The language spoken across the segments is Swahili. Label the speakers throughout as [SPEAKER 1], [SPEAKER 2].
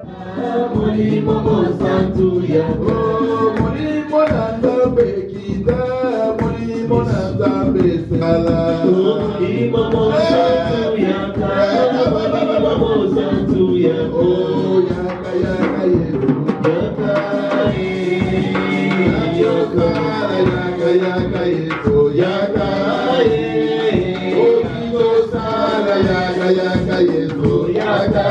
[SPEAKER 1] Mulimo Santu Yaka. Mulimo Nanzabe Kita. Mulimo Nanzabe Sala. Mulimo Santu Yaka. Mulimo Santu Yaka. Oh Yaka Yaka Yesu. Yaka Yaka Yaka Yaka Yesu. Yaka Oh Kito Sala Yaka Yaka Yesu. Yaka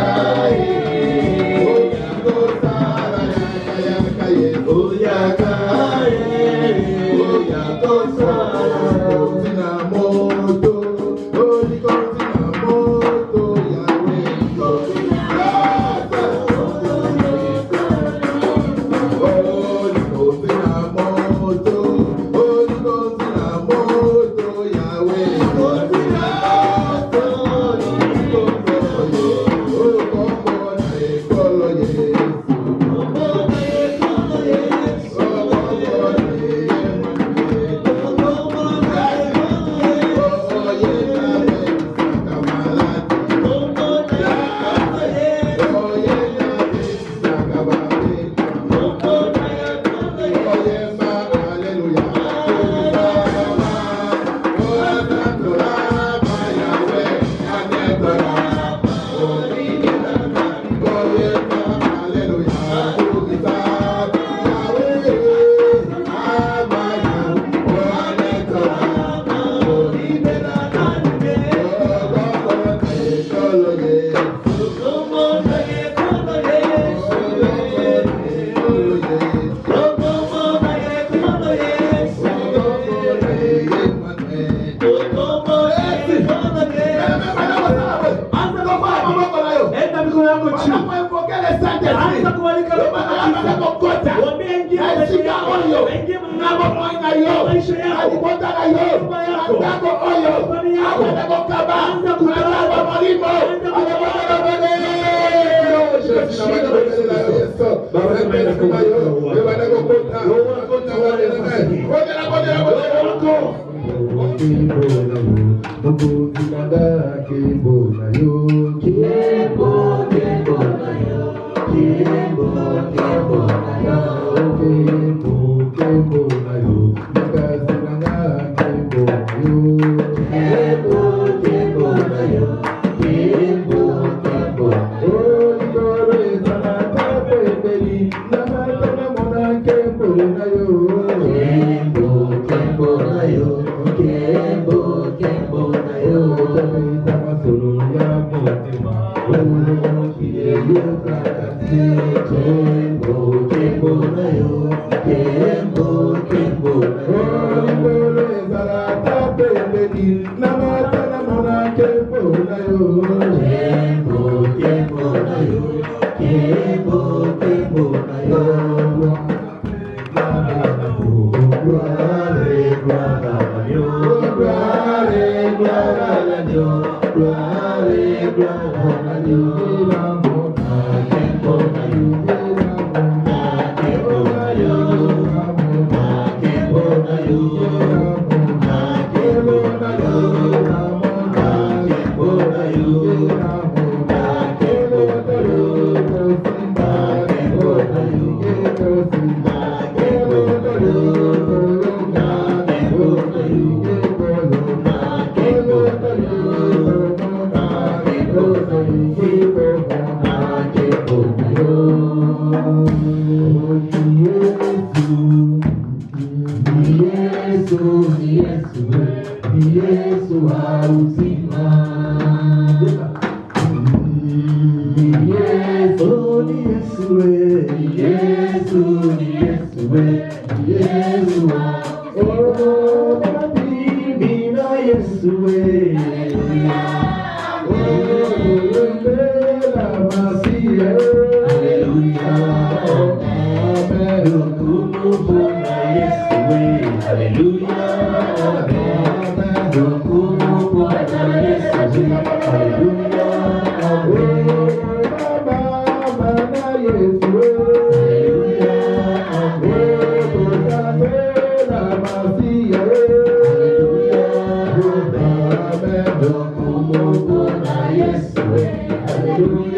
[SPEAKER 2] Hallelujah,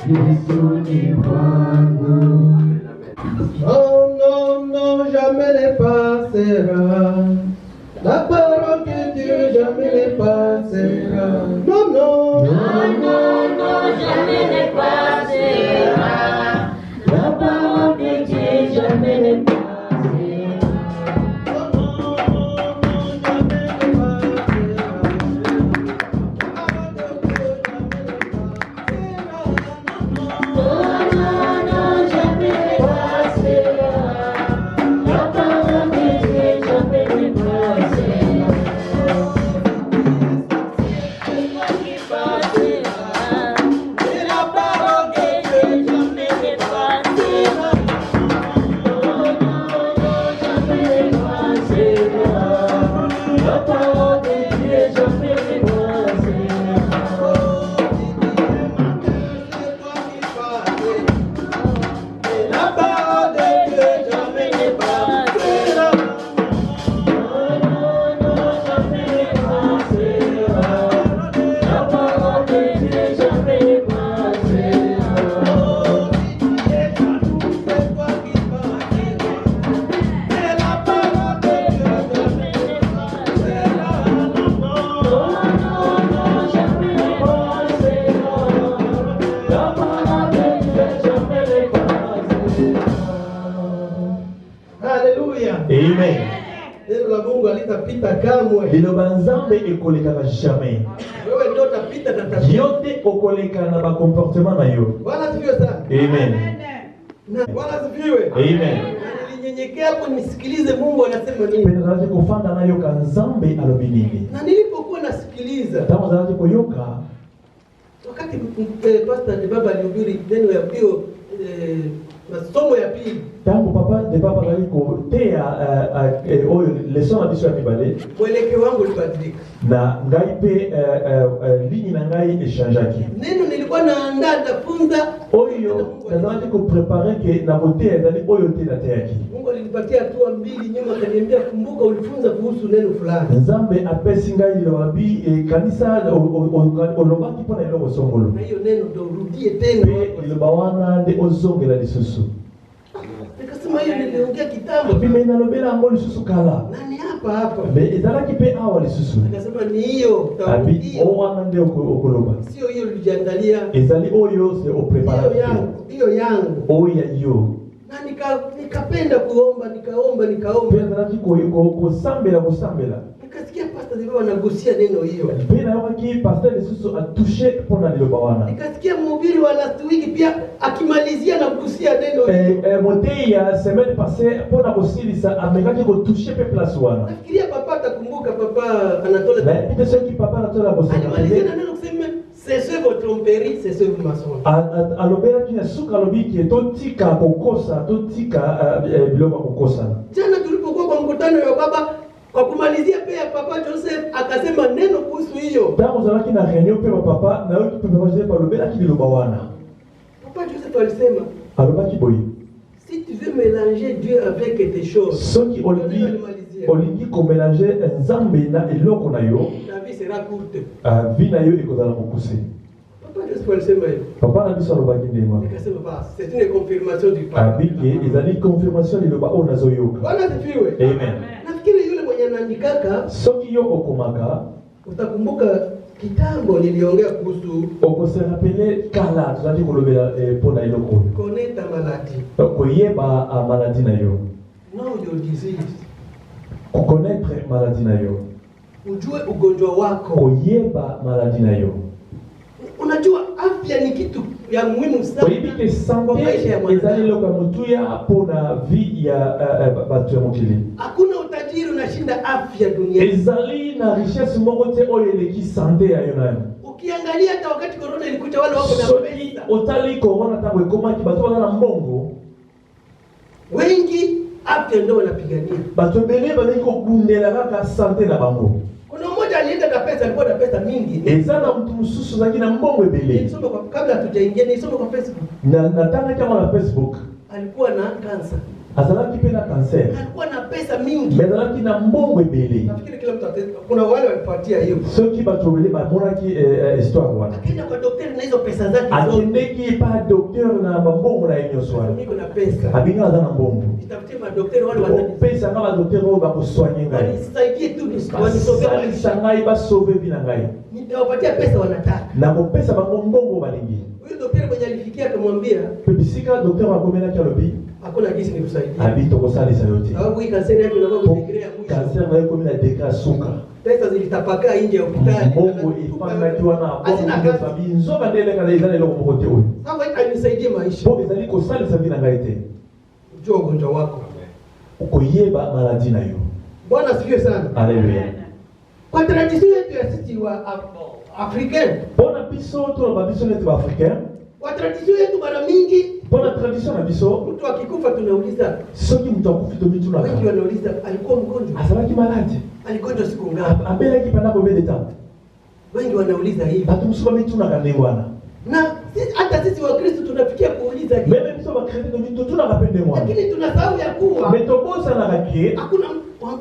[SPEAKER 1] Yesu ni wangu. Non, non, non, jamais ne passera. La parole de Dieu jamais ne passera. Non, non,
[SPEAKER 2] Non, non, non, jamais ne passera. La parole de Dieu jamais ne passera.
[SPEAKER 3] Amen.
[SPEAKER 1] Neno la Mungu halitapita kamwe.
[SPEAKER 3] Liloba nzambe ekoleka jamais.
[SPEAKER 1] Wewe ndio utapita na tabia.
[SPEAKER 3] Yote okoleka na ba comportement na yo.
[SPEAKER 1] Bwana asifiwe sana.
[SPEAKER 3] Amen.
[SPEAKER 1] Bwana asifiwe.
[SPEAKER 3] Amen.
[SPEAKER 1] Nilinyenyekea hapo nisikilize Mungu anasema nini.
[SPEAKER 3] Penzaje kufanda nayo ka nzambe alobi nini.
[SPEAKER 1] Na nilipokuwa nasikiliza,
[SPEAKER 3] Tama zaje koyoka.
[SPEAKER 1] wakati pastor de baba alihubiri neno ya pio masomo ya pili.
[SPEAKER 3] Tangu papa de baba aliko tea oyo leçon na biso ya mibale.
[SPEAKER 1] Mwelekeo wangu ulibadilika.
[SPEAKER 3] Na ngai pe ligne na ngai echangeaki.
[SPEAKER 1] Neno nilikuwa naandaa nafunza
[SPEAKER 3] Oyo nazaje ko préparer ke na botea ezali oyo te na teaki.
[SPEAKER 1] Mungu alinipatia hatua mbili nyuma akaniambia kumbuka ulifunza kuhusu neno fulani.
[SPEAKER 3] Nzambe apesi ngai lobi kanisa olobaki mpona eloko songolo.
[SPEAKER 1] Na hiyo neno ndio urudie tena.
[SPEAKER 3] Liloba wana nde ozongela lisusu.
[SPEAKER 1] Nikasema hiyo niliongea kitambo.
[SPEAKER 3] Bime nalobela yango lisusu kala.
[SPEAKER 1] Nani hapa?
[SPEAKER 3] Ezalaki pe awa lisusu.
[SPEAKER 1] Nikasema ni hiyo
[SPEAKER 3] Abi o wana nde okoloba.
[SPEAKER 1] Sio hiyo ulijiandalia.
[SPEAKER 3] Ezali oyo se opreparation.
[SPEAKER 1] Hiyo yangu.
[SPEAKER 3] Oya yo.
[SPEAKER 1] Na nikapenda kuomba, nikaomba.
[SPEAKER 3] Ezalaki kusambela.
[SPEAKER 1] Nikasikia pastor Zibaba anagusia neno hiyo.
[SPEAKER 3] Pena yaki pastor lisusu atouché pona liloba wana.
[SPEAKER 1] Nikasikia mhubiri wa last week pia akimalizia na kugusia neno hiyo.
[SPEAKER 3] Motei ya semaine passée pona kusilisa amekaki ko toucher pe place wana.
[SPEAKER 1] Nafikiria papa atakumbuka papa Anatole.
[SPEAKER 3] Na pite sio ki papa Anatole kusema.
[SPEAKER 1] Alimalizia na neno kusema cessez vos tromperies, cessez vos mensonges.
[SPEAKER 3] Alobera kina suka lobiki totika kokosa biloko kokosa.
[SPEAKER 1] Jana tulipokuwa kwa mkutano wa baba kwa kumalizia pia papa Joseph akasema neno kuhusu hiyo.
[SPEAKER 3] Tangu zalaki na réunion pe papa na yoki pe papa Joseph alobera kili loba wana.
[SPEAKER 1] Papa Joseph alisema
[SPEAKER 3] alobaki boyi.
[SPEAKER 1] Si tu veux mélanger Dieu avec tes choses.
[SPEAKER 3] Soki olingi ko mélanger nzambe na eloko na yo.
[SPEAKER 1] Ta vie sera courte.
[SPEAKER 3] Vie na yo ekozala mokuse.
[SPEAKER 1] Papa Joseph alisema hiyo.
[SPEAKER 3] Papa na biso alobaki ndema.
[SPEAKER 1] Nikasema basi c'est une confirmation du papa.
[SPEAKER 3] Abiki ezali confirmation liloba ona zoyoka.
[SPEAKER 1] Bwana asifiwe.
[SPEAKER 3] Amen.
[SPEAKER 1] Nafikiri yule mwenye anaandikaka
[SPEAKER 3] soki yo okomaka
[SPEAKER 1] utakumbuka kitambo niliongea kuhusu
[SPEAKER 3] okose rappeler kala tuzali kolobela pona eloko.
[SPEAKER 1] Connaître ta maladie.
[SPEAKER 3] Koyeba maladie na yo.
[SPEAKER 1] Know your disease.
[SPEAKER 3] Connaître maladie na yo.
[SPEAKER 1] Ujue ugonjwa wako.
[SPEAKER 3] Koyeba maladie na yo.
[SPEAKER 1] Unajua afya ni kitu ya muhimu sana.
[SPEAKER 3] Oyebike santé ezali loka mutuya pona vie ya batu ya mokili.
[SPEAKER 1] Hakuna utajiri unashinda afya duniani.
[SPEAKER 3] Ezali na richesse moko te oyo eleki santé ya yo nayo.
[SPEAKER 1] Ukiangalia hata wakati corona ilikuja wale wako na pesa.
[SPEAKER 3] Otali corona tango ekomaki batu bana na mbongo.
[SPEAKER 1] Wengi afya ndio wanapigania.
[SPEAKER 3] Batu ebele bazali kogundela kaka santé na bango.
[SPEAKER 1] Kuna mmoja alienda na pesa, alikuwa na pesa mingi.
[SPEAKER 3] Ezana mtu mususu zaki na mbongo ebele.
[SPEAKER 1] Nilisoma kwa kabla hatujaingia nilisoma kwa Facebook.
[SPEAKER 3] Na tanga kama na Facebook.
[SPEAKER 1] Alikuwa na cancer.
[SPEAKER 3] Azalaki pe na cancer.
[SPEAKER 1] Alikuwa na pesa mingi.
[SPEAKER 3] Azalaki na mbongo ebele.
[SPEAKER 1] Nafikiri kila mtu kuna wale walipatia hiyo.
[SPEAKER 3] Soki batu ebele ba monaki histoire wana.
[SPEAKER 1] Akaenda kwa daktari na hizo pesa zake
[SPEAKER 3] zote. Akendeki pa docteur na mbongo na nyonso wana.
[SPEAKER 1] Niko na pesa.
[SPEAKER 3] Abinga za na mbongo.
[SPEAKER 1] Nitafutie madokter wale watani.
[SPEAKER 3] Pesa na madokter wao bakuswanye ngai.
[SPEAKER 1] Wanisaidie tu wanisogee maisha.
[SPEAKER 3] Ngai basove bina ngai.
[SPEAKER 1] Nitawapatia pesa wanataka.
[SPEAKER 3] Na ko pesa bango mbongo balingi.
[SPEAKER 1] Huyo daktari mwenye alifikia akamwambia,
[SPEAKER 3] "Pebisika daktari akomena kialobi."
[SPEAKER 1] Hakuna jinsi nikusaidia.
[SPEAKER 3] Habito kosalisa yote.
[SPEAKER 1] Sababu hii kanseri yako inakuwa kudegree ya mwisho.
[SPEAKER 3] Kanseri na yako mina dekra suka.
[SPEAKER 1] Pesa zilitapakaa nje ya hospitali.
[SPEAKER 3] Mungu ifanya kiwa na bongo sabi nzoba ndele kana izale loko mokote huyu.
[SPEAKER 1] Sasa anisaidie maisha.
[SPEAKER 3] Bongo izali kosalisa bina ngai te.
[SPEAKER 1] Ujue ugonjwa wako.
[SPEAKER 3] Ukoyeba maladi na yo.
[SPEAKER 1] Bwana asifiwe sana.
[SPEAKER 3] Haleluya.
[SPEAKER 1] Kwa tradition yetu ya sisi wa African.
[SPEAKER 3] Bona biso to na biso netu ba Africain.
[SPEAKER 1] Kwa tradition yetu mara mingi,
[SPEAKER 3] Bona tradition na biso,
[SPEAKER 1] mtu akikufa tunauliza,
[SPEAKER 3] soki mtu akufi to mitu na
[SPEAKER 1] wengi
[SPEAKER 3] ka.
[SPEAKER 1] wanauliza alikuwa mgonjwa.
[SPEAKER 3] Azalaki maladi.
[SPEAKER 1] Aligonjwa siku ngapi?
[SPEAKER 3] Abela ki panda combien de temps?
[SPEAKER 1] Wengi wanauliza hivi.
[SPEAKER 3] Batu musuba mitu na kanengwana.
[SPEAKER 1] Na hata sisi wa Kristo tunafikia kuuliza hivi.
[SPEAKER 3] Meme biso ba chrétien to mitu tuna kapende mwana.
[SPEAKER 1] Lakini tunasahau ya kuwa
[SPEAKER 3] Metobosa na kake.
[SPEAKER 1] hakuna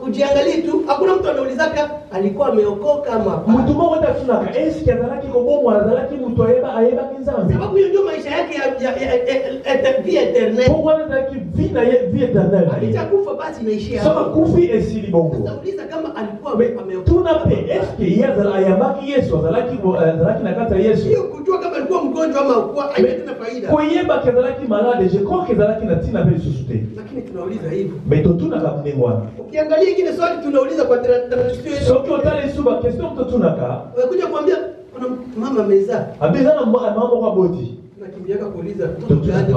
[SPEAKER 1] ujiangalie tu, hakuna mtu anaulizaka alikuwa ameokoka ama hapana.
[SPEAKER 3] Mutu mo wata tuna ka eski azalaki ko bomwa azalaki mutu ayeba kinzambi.
[SPEAKER 1] Sababu hiyo ndio maisha yake ya vie eternelle.
[SPEAKER 3] Pour wana zaki vie na vie éternelle.
[SPEAKER 1] Akishakufa basi inaishia
[SPEAKER 3] Soma
[SPEAKER 1] hapo.
[SPEAKER 3] kufi esili bongo.
[SPEAKER 1] Sasa uliza kama alikuwa
[SPEAKER 3] Me
[SPEAKER 1] ameokoka.
[SPEAKER 3] tuna pe eski yazala ayabaki Yesu azalaki na kata Yesu.
[SPEAKER 1] Sio kujua kama alikuwa mgonjwa ama hakuwa, haina faida.
[SPEAKER 3] Koyeba kezalaki malade, je crois kezalaki na tina pe susute.
[SPEAKER 1] Lakini tunauliza hivyo.
[SPEAKER 3] Mais tuna ka mnengwana.
[SPEAKER 1] Ukiangalia ingine swali tunauliza kwa tradition yetu.
[SPEAKER 3] Soki otale suba question to tunaka.
[SPEAKER 1] Wekuja kuambia kuna mama meza.
[SPEAKER 3] Abizana mambo kwa boti.
[SPEAKER 1] Tunakimbiaka kuuliza mtoto gani?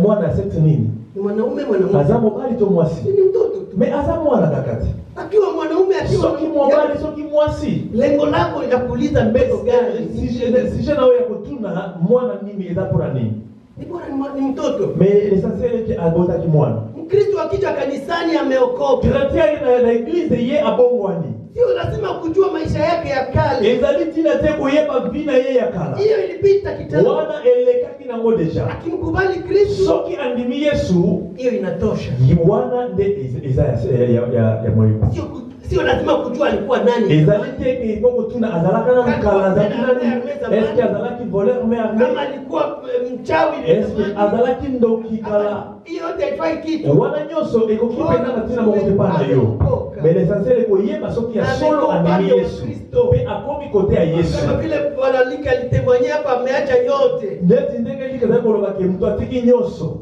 [SPEAKER 3] Mwana sete nini?
[SPEAKER 1] Ni mwanaume mwanamke.
[SPEAKER 3] Azamo bali to mwasi.
[SPEAKER 1] Ni mtoto tu.
[SPEAKER 3] Mais azamo mwana kakati.
[SPEAKER 1] Akiwa mwanaume akiwa
[SPEAKER 3] Soki mwabali soki mwasi.
[SPEAKER 1] lengo lako ya kuuliza mbeto gani?
[SPEAKER 3] Si je nawe ya kutuna mwana nini ezapora nini?
[SPEAKER 1] Ni bora ni mtoto.
[SPEAKER 3] Mais l'essentiel est que abota ki mwana.
[SPEAKER 1] Mkristo akija kanisani ameokoka.
[SPEAKER 3] Chrétien na église ye abongwani.
[SPEAKER 1] Sio lazima kujua maisha yake ya kale.
[SPEAKER 3] Ezali tina te koyeba vina ye ya kala.
[SPEAKER 1] Hiyo ilipita kitambo.
[SPEAKER 3] Wana elekaki nango deja.
[SPEAKER 1] Akimkubali Kristo,
[SPEAKER 3] Soki andimi Yesu,
[SPEAKER 1] hiyo inatosha.
[SPEAKER 3] wana nde eza ya moyo.
[SPEAKER 1] Sio lazima kujua alikuwa nani.
[SPEAKER 3] Ezali te ke ipoko tuna azalaka na mkala azalaki nani? Eske azalaki voleur mais armé?
[SPEAKER 1] Kama alikuwa mchawi,
[SPEAKER 3] Eske azalaki ndoki kala?
[SPEAKER 1] hiyo yote haifai kitu.
[SPEAKER 3] Wana nyonso ekokipenda na tina moko te pana yo. Mais l'essentiel est koyeba soki ya solo andimi Yesu. Pe akomi kote ya Yesu.
[SPEAKER 1] Kama vile Bwana Lika alitemwanyia hapa ameacha yote.
[SPEAKER 3] Ndeti ndenge lika za koloba ke mtu atiki nyonso.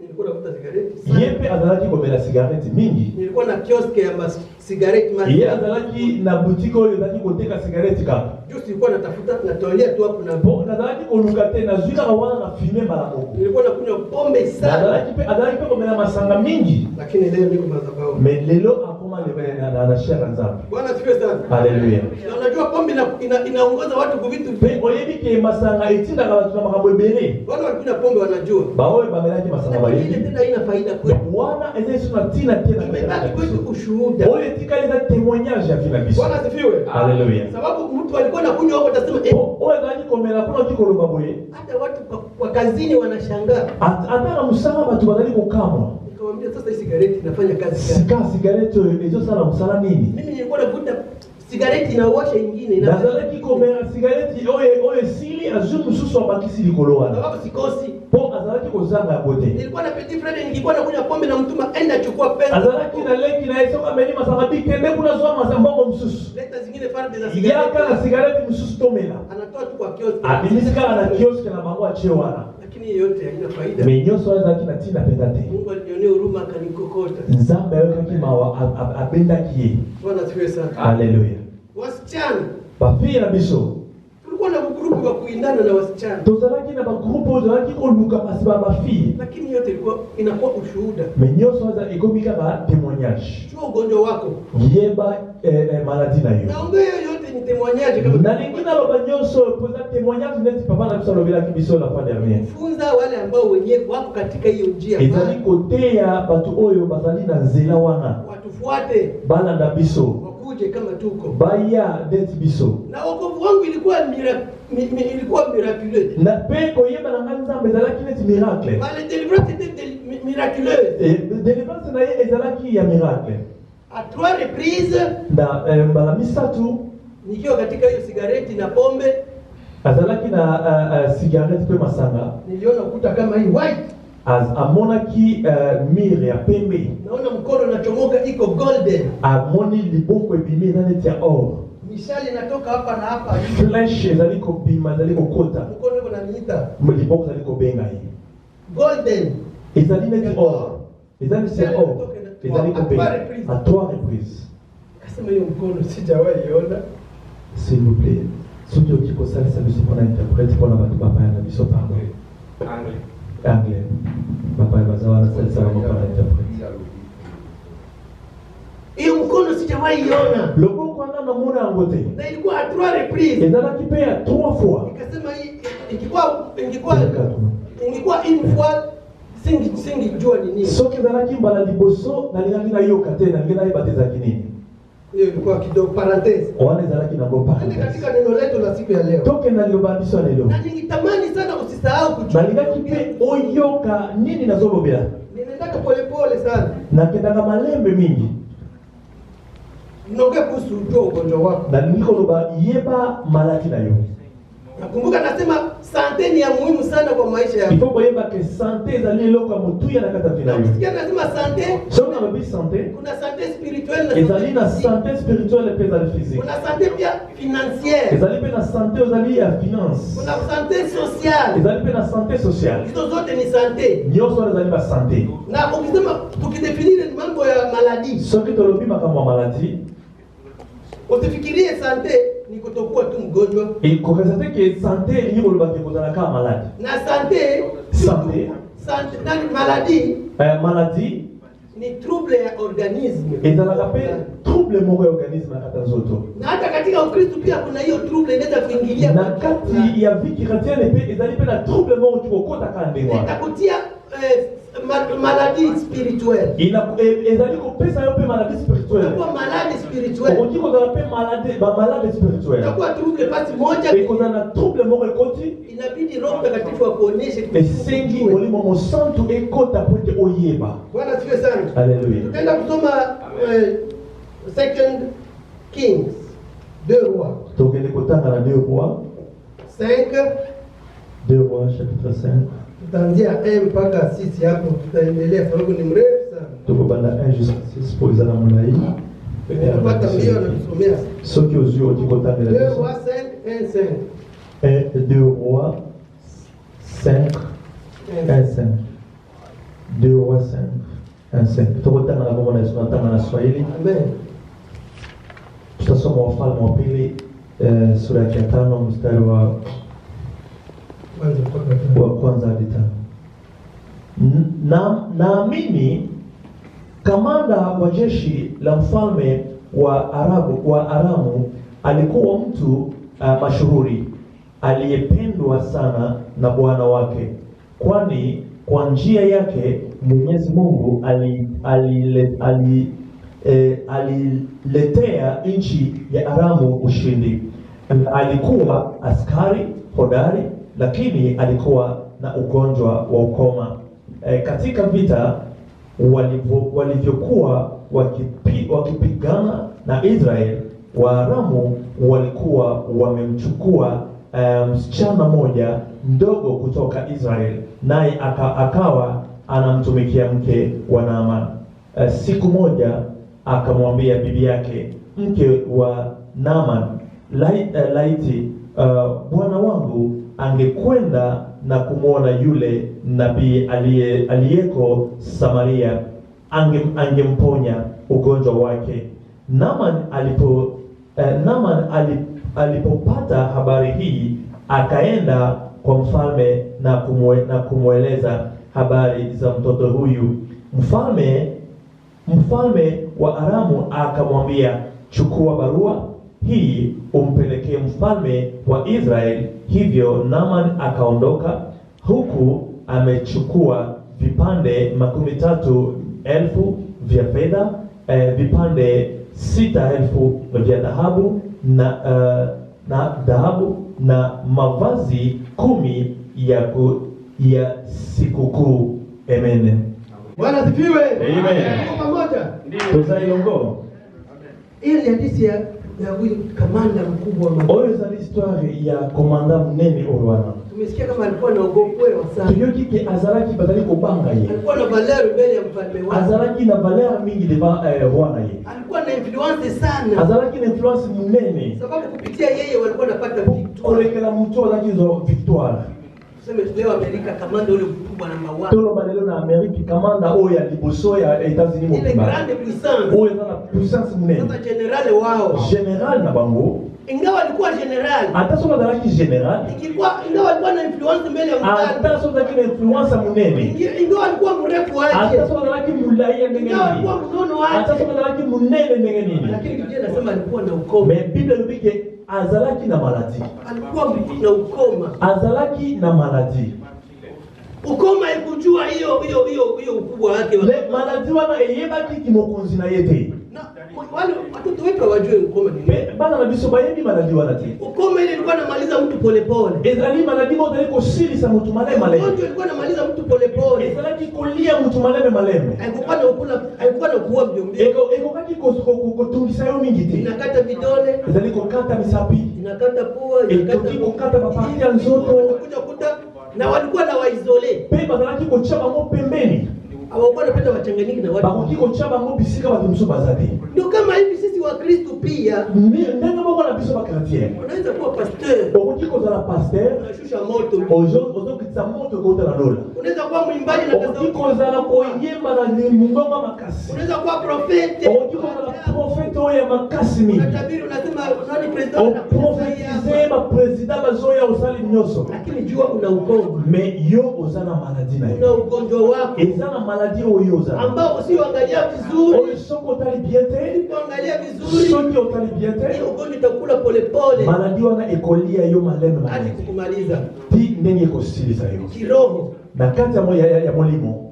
[SPEAKER 1] Nilikuwa navuta sigareti.
[SPEAKER 3] Yepe azalaki komela cigarette mingi.
[SPEAKER 1] Nilikuwa na kioske ya sigareti mali.
[SPEAKER 3] Ye azalaki na boutique oyo ezalaki koteka cigarette kaka.
[SPEAKER 1] Just nilikuwa natafuta natolea tu hapo na
[SPEAKER 3] Bon, nazalaki koluka te nazwika wana na filme mbala moko.
[SPEAKER 1] nilikuwa nakunywa pombe sana.
[SPEAKER 3] Azalaki pe komela masanga mingi.
[SPEAKER 1] Lakini leo niko madhabahu.
[SPEAKER 3] Mais lelo akoma na share nzambe.
[SPEAKER 1] Bwana asifiwe sana.
[SPEAKER 3] Haleluya.
[SPEAKER 1] Na unajua pombe inaongoza watu kwa vitu
[SPEAKER 3] Pe oyebi ke masanga etindaka bato na makambo ebele.
[SPEAKER 1] wale walikunywa pombe wanajua.
[SPEAKER 3] Baoyo bamelaki masanga
[SPEAKER 1] Lakini ile
[SPEAKER 3] bayebi.
[SPEAKER 1] tena haina faida kwetu.
[SPEAKER 3] Wana eza isu na tina te na
[SPEAKER 1] Imebaki kwetu ushuhuda.
[SPEAKER 3] oyo etikali eza témoignage ya vina biso.
[SPEAKER 1] Bwana asifiwe.
[SPEAKER 3] Haleluya.
[SPEAKER 1] Sababu mtu alikuwa anakunywa hapo atasema
[SPEAKER 3] Oyo ezalaki komela kuna okikoloba boye.
[SPEAKER 1] hata watu kwa kazini wanashangaa.
[SPEAKER 3] Ata na musala bato bazali kokamwa.
[SPEAKER 1] Nikamwambia sasa hii sigareti inafanya kazi gani?
[SPEAKER 3] Cigarette oyo ezosala mosala nini?
[SPEAKER 1] Mimi nilikuwa navuta sigareti inawasha ingine
[SPEAKER 3] nazalaki komela cigarette oyo esili azwi mosusu abakisi likolo wana
[SPEAKER 1] sababu sikosi.
[SPEAKER 3] mpo azalaki kozanga ya kote.
[SPEAKER 1] Nilikuwa na petit frère nilikuwa nakunywa pombe na mtuma enda chukua pesa.
[SPEAKER 3] Azalaki na leki na esoka ameli masanga bikende kuna zwa masambongo mosusu
[SPEAKER 1] Leta zingine farde za sigareti.
[SPEAKER 3] yaka na cigarette mosusu tomela
[SPEAKER 1] Anatoa tu kwa kioski.
[SPEAKER 3] abimisika na kioske na bango achie wana
[SPEAKER 1] Lakini yote haina faida.
[SPEAKER 3] me nyonso azalaki na ntina mpenza te.
[SPEAKER 1] Mungu alionea huruma akanikokota.
[SPEAKER 3] Nzambe ayokaki mawa abendaki ye.
[SPEAKER 1] Bwana asifiwe sana.
[SPEAKER 3] Haleluya.
[SPEAKER 1] Wasichana
[SPEAKER 3] bafille na biso
[SPEAKER 1] tulikuwa na grupu wa kuindana na wasichana.
[SPEAKER 3] tozalaki na bagroupe oyo tozalaki koluka pasi ba bafille
[SPEAKER 1] Lakini yote ilikuwa inakuwa ushuhuda.
[SPEAKER 3] me nyonso aza ekomi kaka témoignage.
[SPEAKER 1] Jua ugonjwa wako.
[SPEAKER 3] Yeba maladi na yo.
[SPEAKER 1] Naongea yote ni témoignage kama
[SPEAKER 3] nalingi naloba nyonso poza témoignage neti papa na biso alobelaki biso la fois dernière.
[SPEAKER 1] funza wale ambao wenyewe wako katika hiyo njia.
[SPEAKER 3] ezali koteya bato oyo bazali na nzela wana
[SPEAKER 1] Watufuate.
[SPEAKER 3] balanda biso
[SPEAKER 1] Wakuje kama tuko.
[SPEAKER 3] baya neti biso
[SPEAKER 1] Na wokovu wangu ilikuwa miraculeux.
[SPEAKER 3] na mpe koyeba na ngai nzambe ezalaki neti miracle.
[SPEAKER 1] Wale délivrance était miraculeuse.
[SPEAKER 3] Délivrance na ye ezalaki ya miracle.
[SPEAKER 1] À 3 reprises
[SPEAKER 3] na mbala misatu
[SPEAKER 1] nikiwa katika hiyo sigareti na pombe
[SPEAKER 3] azalaki na cigarette pe masanga.
[SPEAKER 1] Niliona ukuta kama hii white.
[SPEAKER 3] Amonaki mire ya pembe.
[SPEAKER 1] Naona mkono unachomoka iko golden.
[SPEAKER 3] Amoni liboko ebimi na neti ya or.
[SPEAKER 1] Mishale inatoka hapa na hapa.
[SPEAKER 3] Flesh zaliko bima zaliko kota.
[SPEAKER 1] Mkono uko naniita.
[SPEAKER 3] Liboko zaliko benga hii.
[SPEAKER 1] Golden.
[SPEAKER 3] Ezali neti or. Ezali si or. Ezaliko benga. À 3 reprises.
[SPEAKER 1] Kasema hiyo mkono sijawahi iona.
[SPEAKER 3] S'il vous plaît. Soki okiko salisa biso pona interprète pona bato bapaya na biso pardon. Anglais. Papa bazawa na salisa bango pona interprète.
[SPEAKER 1] Hiyo mkono sijawahi iona.
[SPEAKER 3] Loboko wana na mona yango te.
[SPEAKER 1] Na ilikuwa à 3 reprises.
[SPEAKER 3] Ezalaki pe ya 3 fois.
[SPEAKER 1] Nikasema hii ingekuwa une fois singijua ni nini.
[SPEAKER 3] Soki ezalaki mbala liboso nalingaki nayoka te nalingi nayeba te ezalaki nini.
[SPEAKER 1] Hiyo ilikuwa kidogo parenthèse.
[SPEAKER 3] Wana ezalaki nango parenthèse.
[SPEAKER 1] Katika neno letu la siku ya leo.
[SPEAKER 3] Toke na liloba biso lelo.
[SPEAKER 1] Na ningetamani sana usisahau kuchukua.
[SPEAKER 3] Nalingaki pe oyoka nini nazolobela.
[SPEAKER 1] Ninaendaka pole sana.
[SPEAKER 3] Nakendaka malembe mingi.
[SPEAKER 1] Ninaongea kuhusu ugonjwa wako.
[SPEAKER 3] Na nikoloba yeba malaki na yo.
[SPEAKER 1] Nakumbuka nasema sante ni ya muhimu sana kwa maisha yako.
[SPEAKER 3] Il faut boyeba que santé ezali eloko ya mutuya na kata vina yo.
[SPEAKER 1] Nasikia nasema sante.
[SPEAKER 3] Soki na lobi santé.
[SPEAKER 1] Kuna sante spirituelle na
[SPEAKER 3] ezali na santé spirituelle pe ezali physique.
[SPEAKER 1] Kuna sante pia financière.
[SPEAKER 3] Ezali pe na santé ezali ya finance.
[SPEAKER 1] Kuna sante sociale.
[SPEAKER 3] Ezali pe na santé sociale.
[SPEAKER 1] Hizo zote ni sante.
[SPEAKER 3] Nyonso ezali ba santé.
[SPEAKER 1] Na ukisema tukidefinire mambo ya maladie.
[SPEAKER 3] Soki tolobi makambo ya maladie.
[SPEAKER 1] Usifikirie sante ni kutokuwa tu mgonjwa.
[SPEAKER 3] Et constater que santé ni koloba ke kozala ka malade.
[SPEAKER 1] Na santé nani maladie?
[SPEAKER 3] Maladie
[SPEAKER 1] ni trouble ya organisme.
[SPEAKER 3] Ezalaka pe trouble moko ya organisme na kata nzoto.
[SPEAKER 1] Na hata katika Ukristo pia kuna hiyo trouble inaweza kuingilia.
[SPEAKER 3] Na kati ya viki chrétienne pe ezali pe na trouble moko kikokota kandengwa.
[SPEAKER 1] Itakutia maladie spirituelle.
[SPEAKER 3] Ezali kopesa yo pe maladie spirituelle.
[SPEAKER 1] Kwa maladie spirituelle.
[SPEAKER 3] On dit qu'on a pe malade spirituelle.
[SPEAKER 1] Itakuwa trouble basi moja.
[SPEAKER 3] Et qu'on a na trouble moko ekoti.
[SPEAKER 1] Inabidi Roho Mtakatifu akuonyeshe.
[SPEAKER 3] Esengi molimo mo santu ekota pote oyeba.
[SPEAKER 1] Bwana sifiwe sana.
[SPEAKER 3] Alléluia.
[SPEAKER 1] Tutaenda kusoma Second Kings 2 Rois.
[SPEAKER 3] Tokende kotanga na 2 Rois
[SPEAKER 1] 5.
[SPEAKER 3] 2 Rois chapitre 5.
[SPEAKER 1] Tutaanzia 1 mpaka 6 hapo, tutaendelea sababu ni mrefu sana.
[SPEAKER 3] Tukobanda 1 jusqu'à 6 pour izana mulai.
[SPEAKER 1] Tutapata mbio na kusomea.
[SPEAKER 3] Soki ozio tikotanga la
[SPEAKER 1] 2 Rois 5 1 5.
[SPEAKER 3] 2 Rois 5 1 5. 2 Rois 5 1 5. Tukotanga na mama na sunatanga na Swahili.
[SPEAKER 1] Amen.
[SPEAKER 3] Tutasoma Wafalme wa Pili sura ya 5 mstari wa kwanza hadi 5. Naamini kamanda wa jeshi la mfalme wa Aramu alikuwa mtu mashuhuri aliyependwa sana na bwana wake, kwani kwa njia yake Mwenyezi Mungu aliletea nchi ya Aramu ushindi. Alikuwa askari hodari, lakini alikuwa na ugonjwa wa ukoma. Katika vita walivyokuwa wakipigana na Israeli, Waaramu walikuwa wamemchukua msichana moja mdogo kutoka Israeli, naye akawa anamtumikia mke wa Naaman. Siku moja akamwambia bibi yake, mke wa Naaman, laiti bwana wangu angekwenda na kumwona yule nabii aliyeko Samaria, angemponya ugonjwa wake. Naaman alipopata habari hii, akaenda kwa mfalme na kumweleza habari za mtoto huyu. Mfalme wa Aramu akamwambia, chukua barua hii umpelekee mfalme wa Israeli. Hivyo Naaman akaondoka huku amechukua vipande 30,000 vya fedha, vipande 6,000 vya dhahabu na mavazi 10 ya sikukuu. Amen.
[SPEAKER 1] Bwana sifiwe.
[SPEAKER 3] Amen.
[SPEAKER 1] Pamoja.
[SPEAKER 3] Tuzailongo.
[SPEAKER 1] Hii ni hadithi ya ya huyu kamanda mkubwa wa majeshi.
[SPEAKER 3] Oyo za l'histoire ya komanda munene owana.
[SPEAKER 1] Tumesikia kama alikuwa na ogopwewa sana.
[SPEAKER 3] Tuyoki ke azalaki badali kobanga ye.
[SPEAKER 1] Alikuwa na valeur mbele ya mfalme wake.
[SPEAKER 3] Azalaki na valeur mingi devant roi ye.
[SPEAKER 1] Alikuwa na influence sana.
[SPEAKER 3] Azalaki na influence munene.
[SPEAKER 1] Sababu kupitia yeye walikuwa wanapata victoire.
[SPEAKER 3] Kolekela mtu azalaki zo victoire.
[SPEAKER 1] Tuseme leo Amerika kamanda ule mkubwa namba 1.
[SPEAKER 3] Tolo balelo na Amerika kamanda oyo ya liboso ya États-Unis
[SPEAKER 1] Ile
[SPEAKER 3] mokimba.
[SPEAKER 1] grande puissance.
[SPEAKER 3] Oyo na puissance munene.
[SPEAKER 1] Sasa general wao.
[SPEAKER 3] General na bango.
[SPEAKER 1] Ingawa alikuwa general.
[SPEAKER 3] Hata soka azalaki general.
[SPEAKER 1] Ingawa alikuwa na influence mbele ya mfalme.
[SPEAKER 3] Hata soka azalaki na influence munene.
[SPEAKER 1] Ingawa alikuwa mrefu wake.
[SPEAKER 3] Hata soka azalaki mulai ya ndenge nini.
[SPEAKER 1] Ingawa alikuwa mnono wake.
[SPEAKER 3] Hata soka azalaki munene ndenge nini.
[SPEAKER 1] Lakini Biblia inasema alikuwa na ukoma.
[SPEAKER 3] Mais Bible lubike azalaki na maladie.
[SPEAKER 1] Alikuwa na ukoma.
[SPEAKER 3] Azalaki na maladie.
[SPEAKER 1] Ukoma ikujua hiyo ukubwa wake.
[SPEAKER 3] Le maladie wana eyebaki kimokonzi na yete.
[SPEAKER 1] Na wale watoto wetu hawajui ukoma ni nini.
[SPEAKER 3] Bana na biso bayebi maladie wana te.
[SPEAKER 1] Ukoma ile ilikuwa inamaliza mtu polepole.
[SPEAKER 3] Ezali maladie moto iko silisa mtu maleme maleme.
[SPEAKER 1] Ugonjwa ilikuwa inamaliza mtu polepole.
[SPEAKER 3] Ezalaki kolia mtu maleme maleme.
[SPEAKER 1] Haikuwa na kuua mbio mbio.
[SPEAKER 3] Eko kaki kotungisa yo mingi te.
[SPEAKER 1] Inakata vidole.
[SPEAKER 3] Ezali kokata misapi.
[SPEAKER 1] Inakata pua, inakata
[SPEAKER 3] kokata mapati ya nzoto.
[SPEAKER 1] Kuja na walikuwa na waisole.
[SPEAKER 3] Pe bazalaki kochaba mo pembeni.
[SPEAKER 1] Hawakuwa wanapenda wachanganyike na watu.
[SPEAKER 3] Bakoki kochaba mo bisika batu musu bazali.
[SPEAKER 1] Ndio kama hivi sisi wa Kristo pia.
[SPEAKER 3] Ndenge moko na biso ba chrétien.
[SPEAKER 1] Unaweza kuwa pasteur.
[SPEAKER 3] Bakoki kozala pasteur.
[SPEAKER 1] Unashusha moto.
[SPEAKER 3] Ozo kitsa moto kota na lola.
[SPEAKER 1] Unaweza kuwa mwimbaji na kaza.
[SPEAKER 3] Bakoki kozala koyemba na mungonga makasi.
[SPEAKER 1] Unaweza kuwa profete.
[SPEAKER 3] Bakoki kozala profete oya makasi mingi.
[SPEAKER 1] Unatabiri unasema nani president?
[SPEAKER 3] Profetize ba president bazoya osali nyoso.
[SPEAKER 1] Lakini jua una ukoma.
[SPEAKER 3] Mais yo ozana maladie na
[SPEAKER 1] Una ugonjwa wako.
[SPEAKER 3] Ezana maladie oyo ozana.
[SPEAKER 1] Ambao usioangalia vizuri.
[SPEAKER 3] Oyo soko otali bien te.
[SPEAKER 1] Usipoangalia vizuri.
[SPEAKER 3] Soki otali bien te.
[SPEAKER 1] Hiyo ugonjwa itakula polepole.
[SPEAKER 3] Maladie wana ekolia yo maleme
[SPEAKER 1] Hadi
[SPEAKER 3] maleme.
[SPEAKER 1] kukumaliza.
[SPEAKER 3] Ti ndenge ekosilisa yo.
[SPEAKER 1] Kiroho.
[SPEAKER 3] Na kati ya molimo.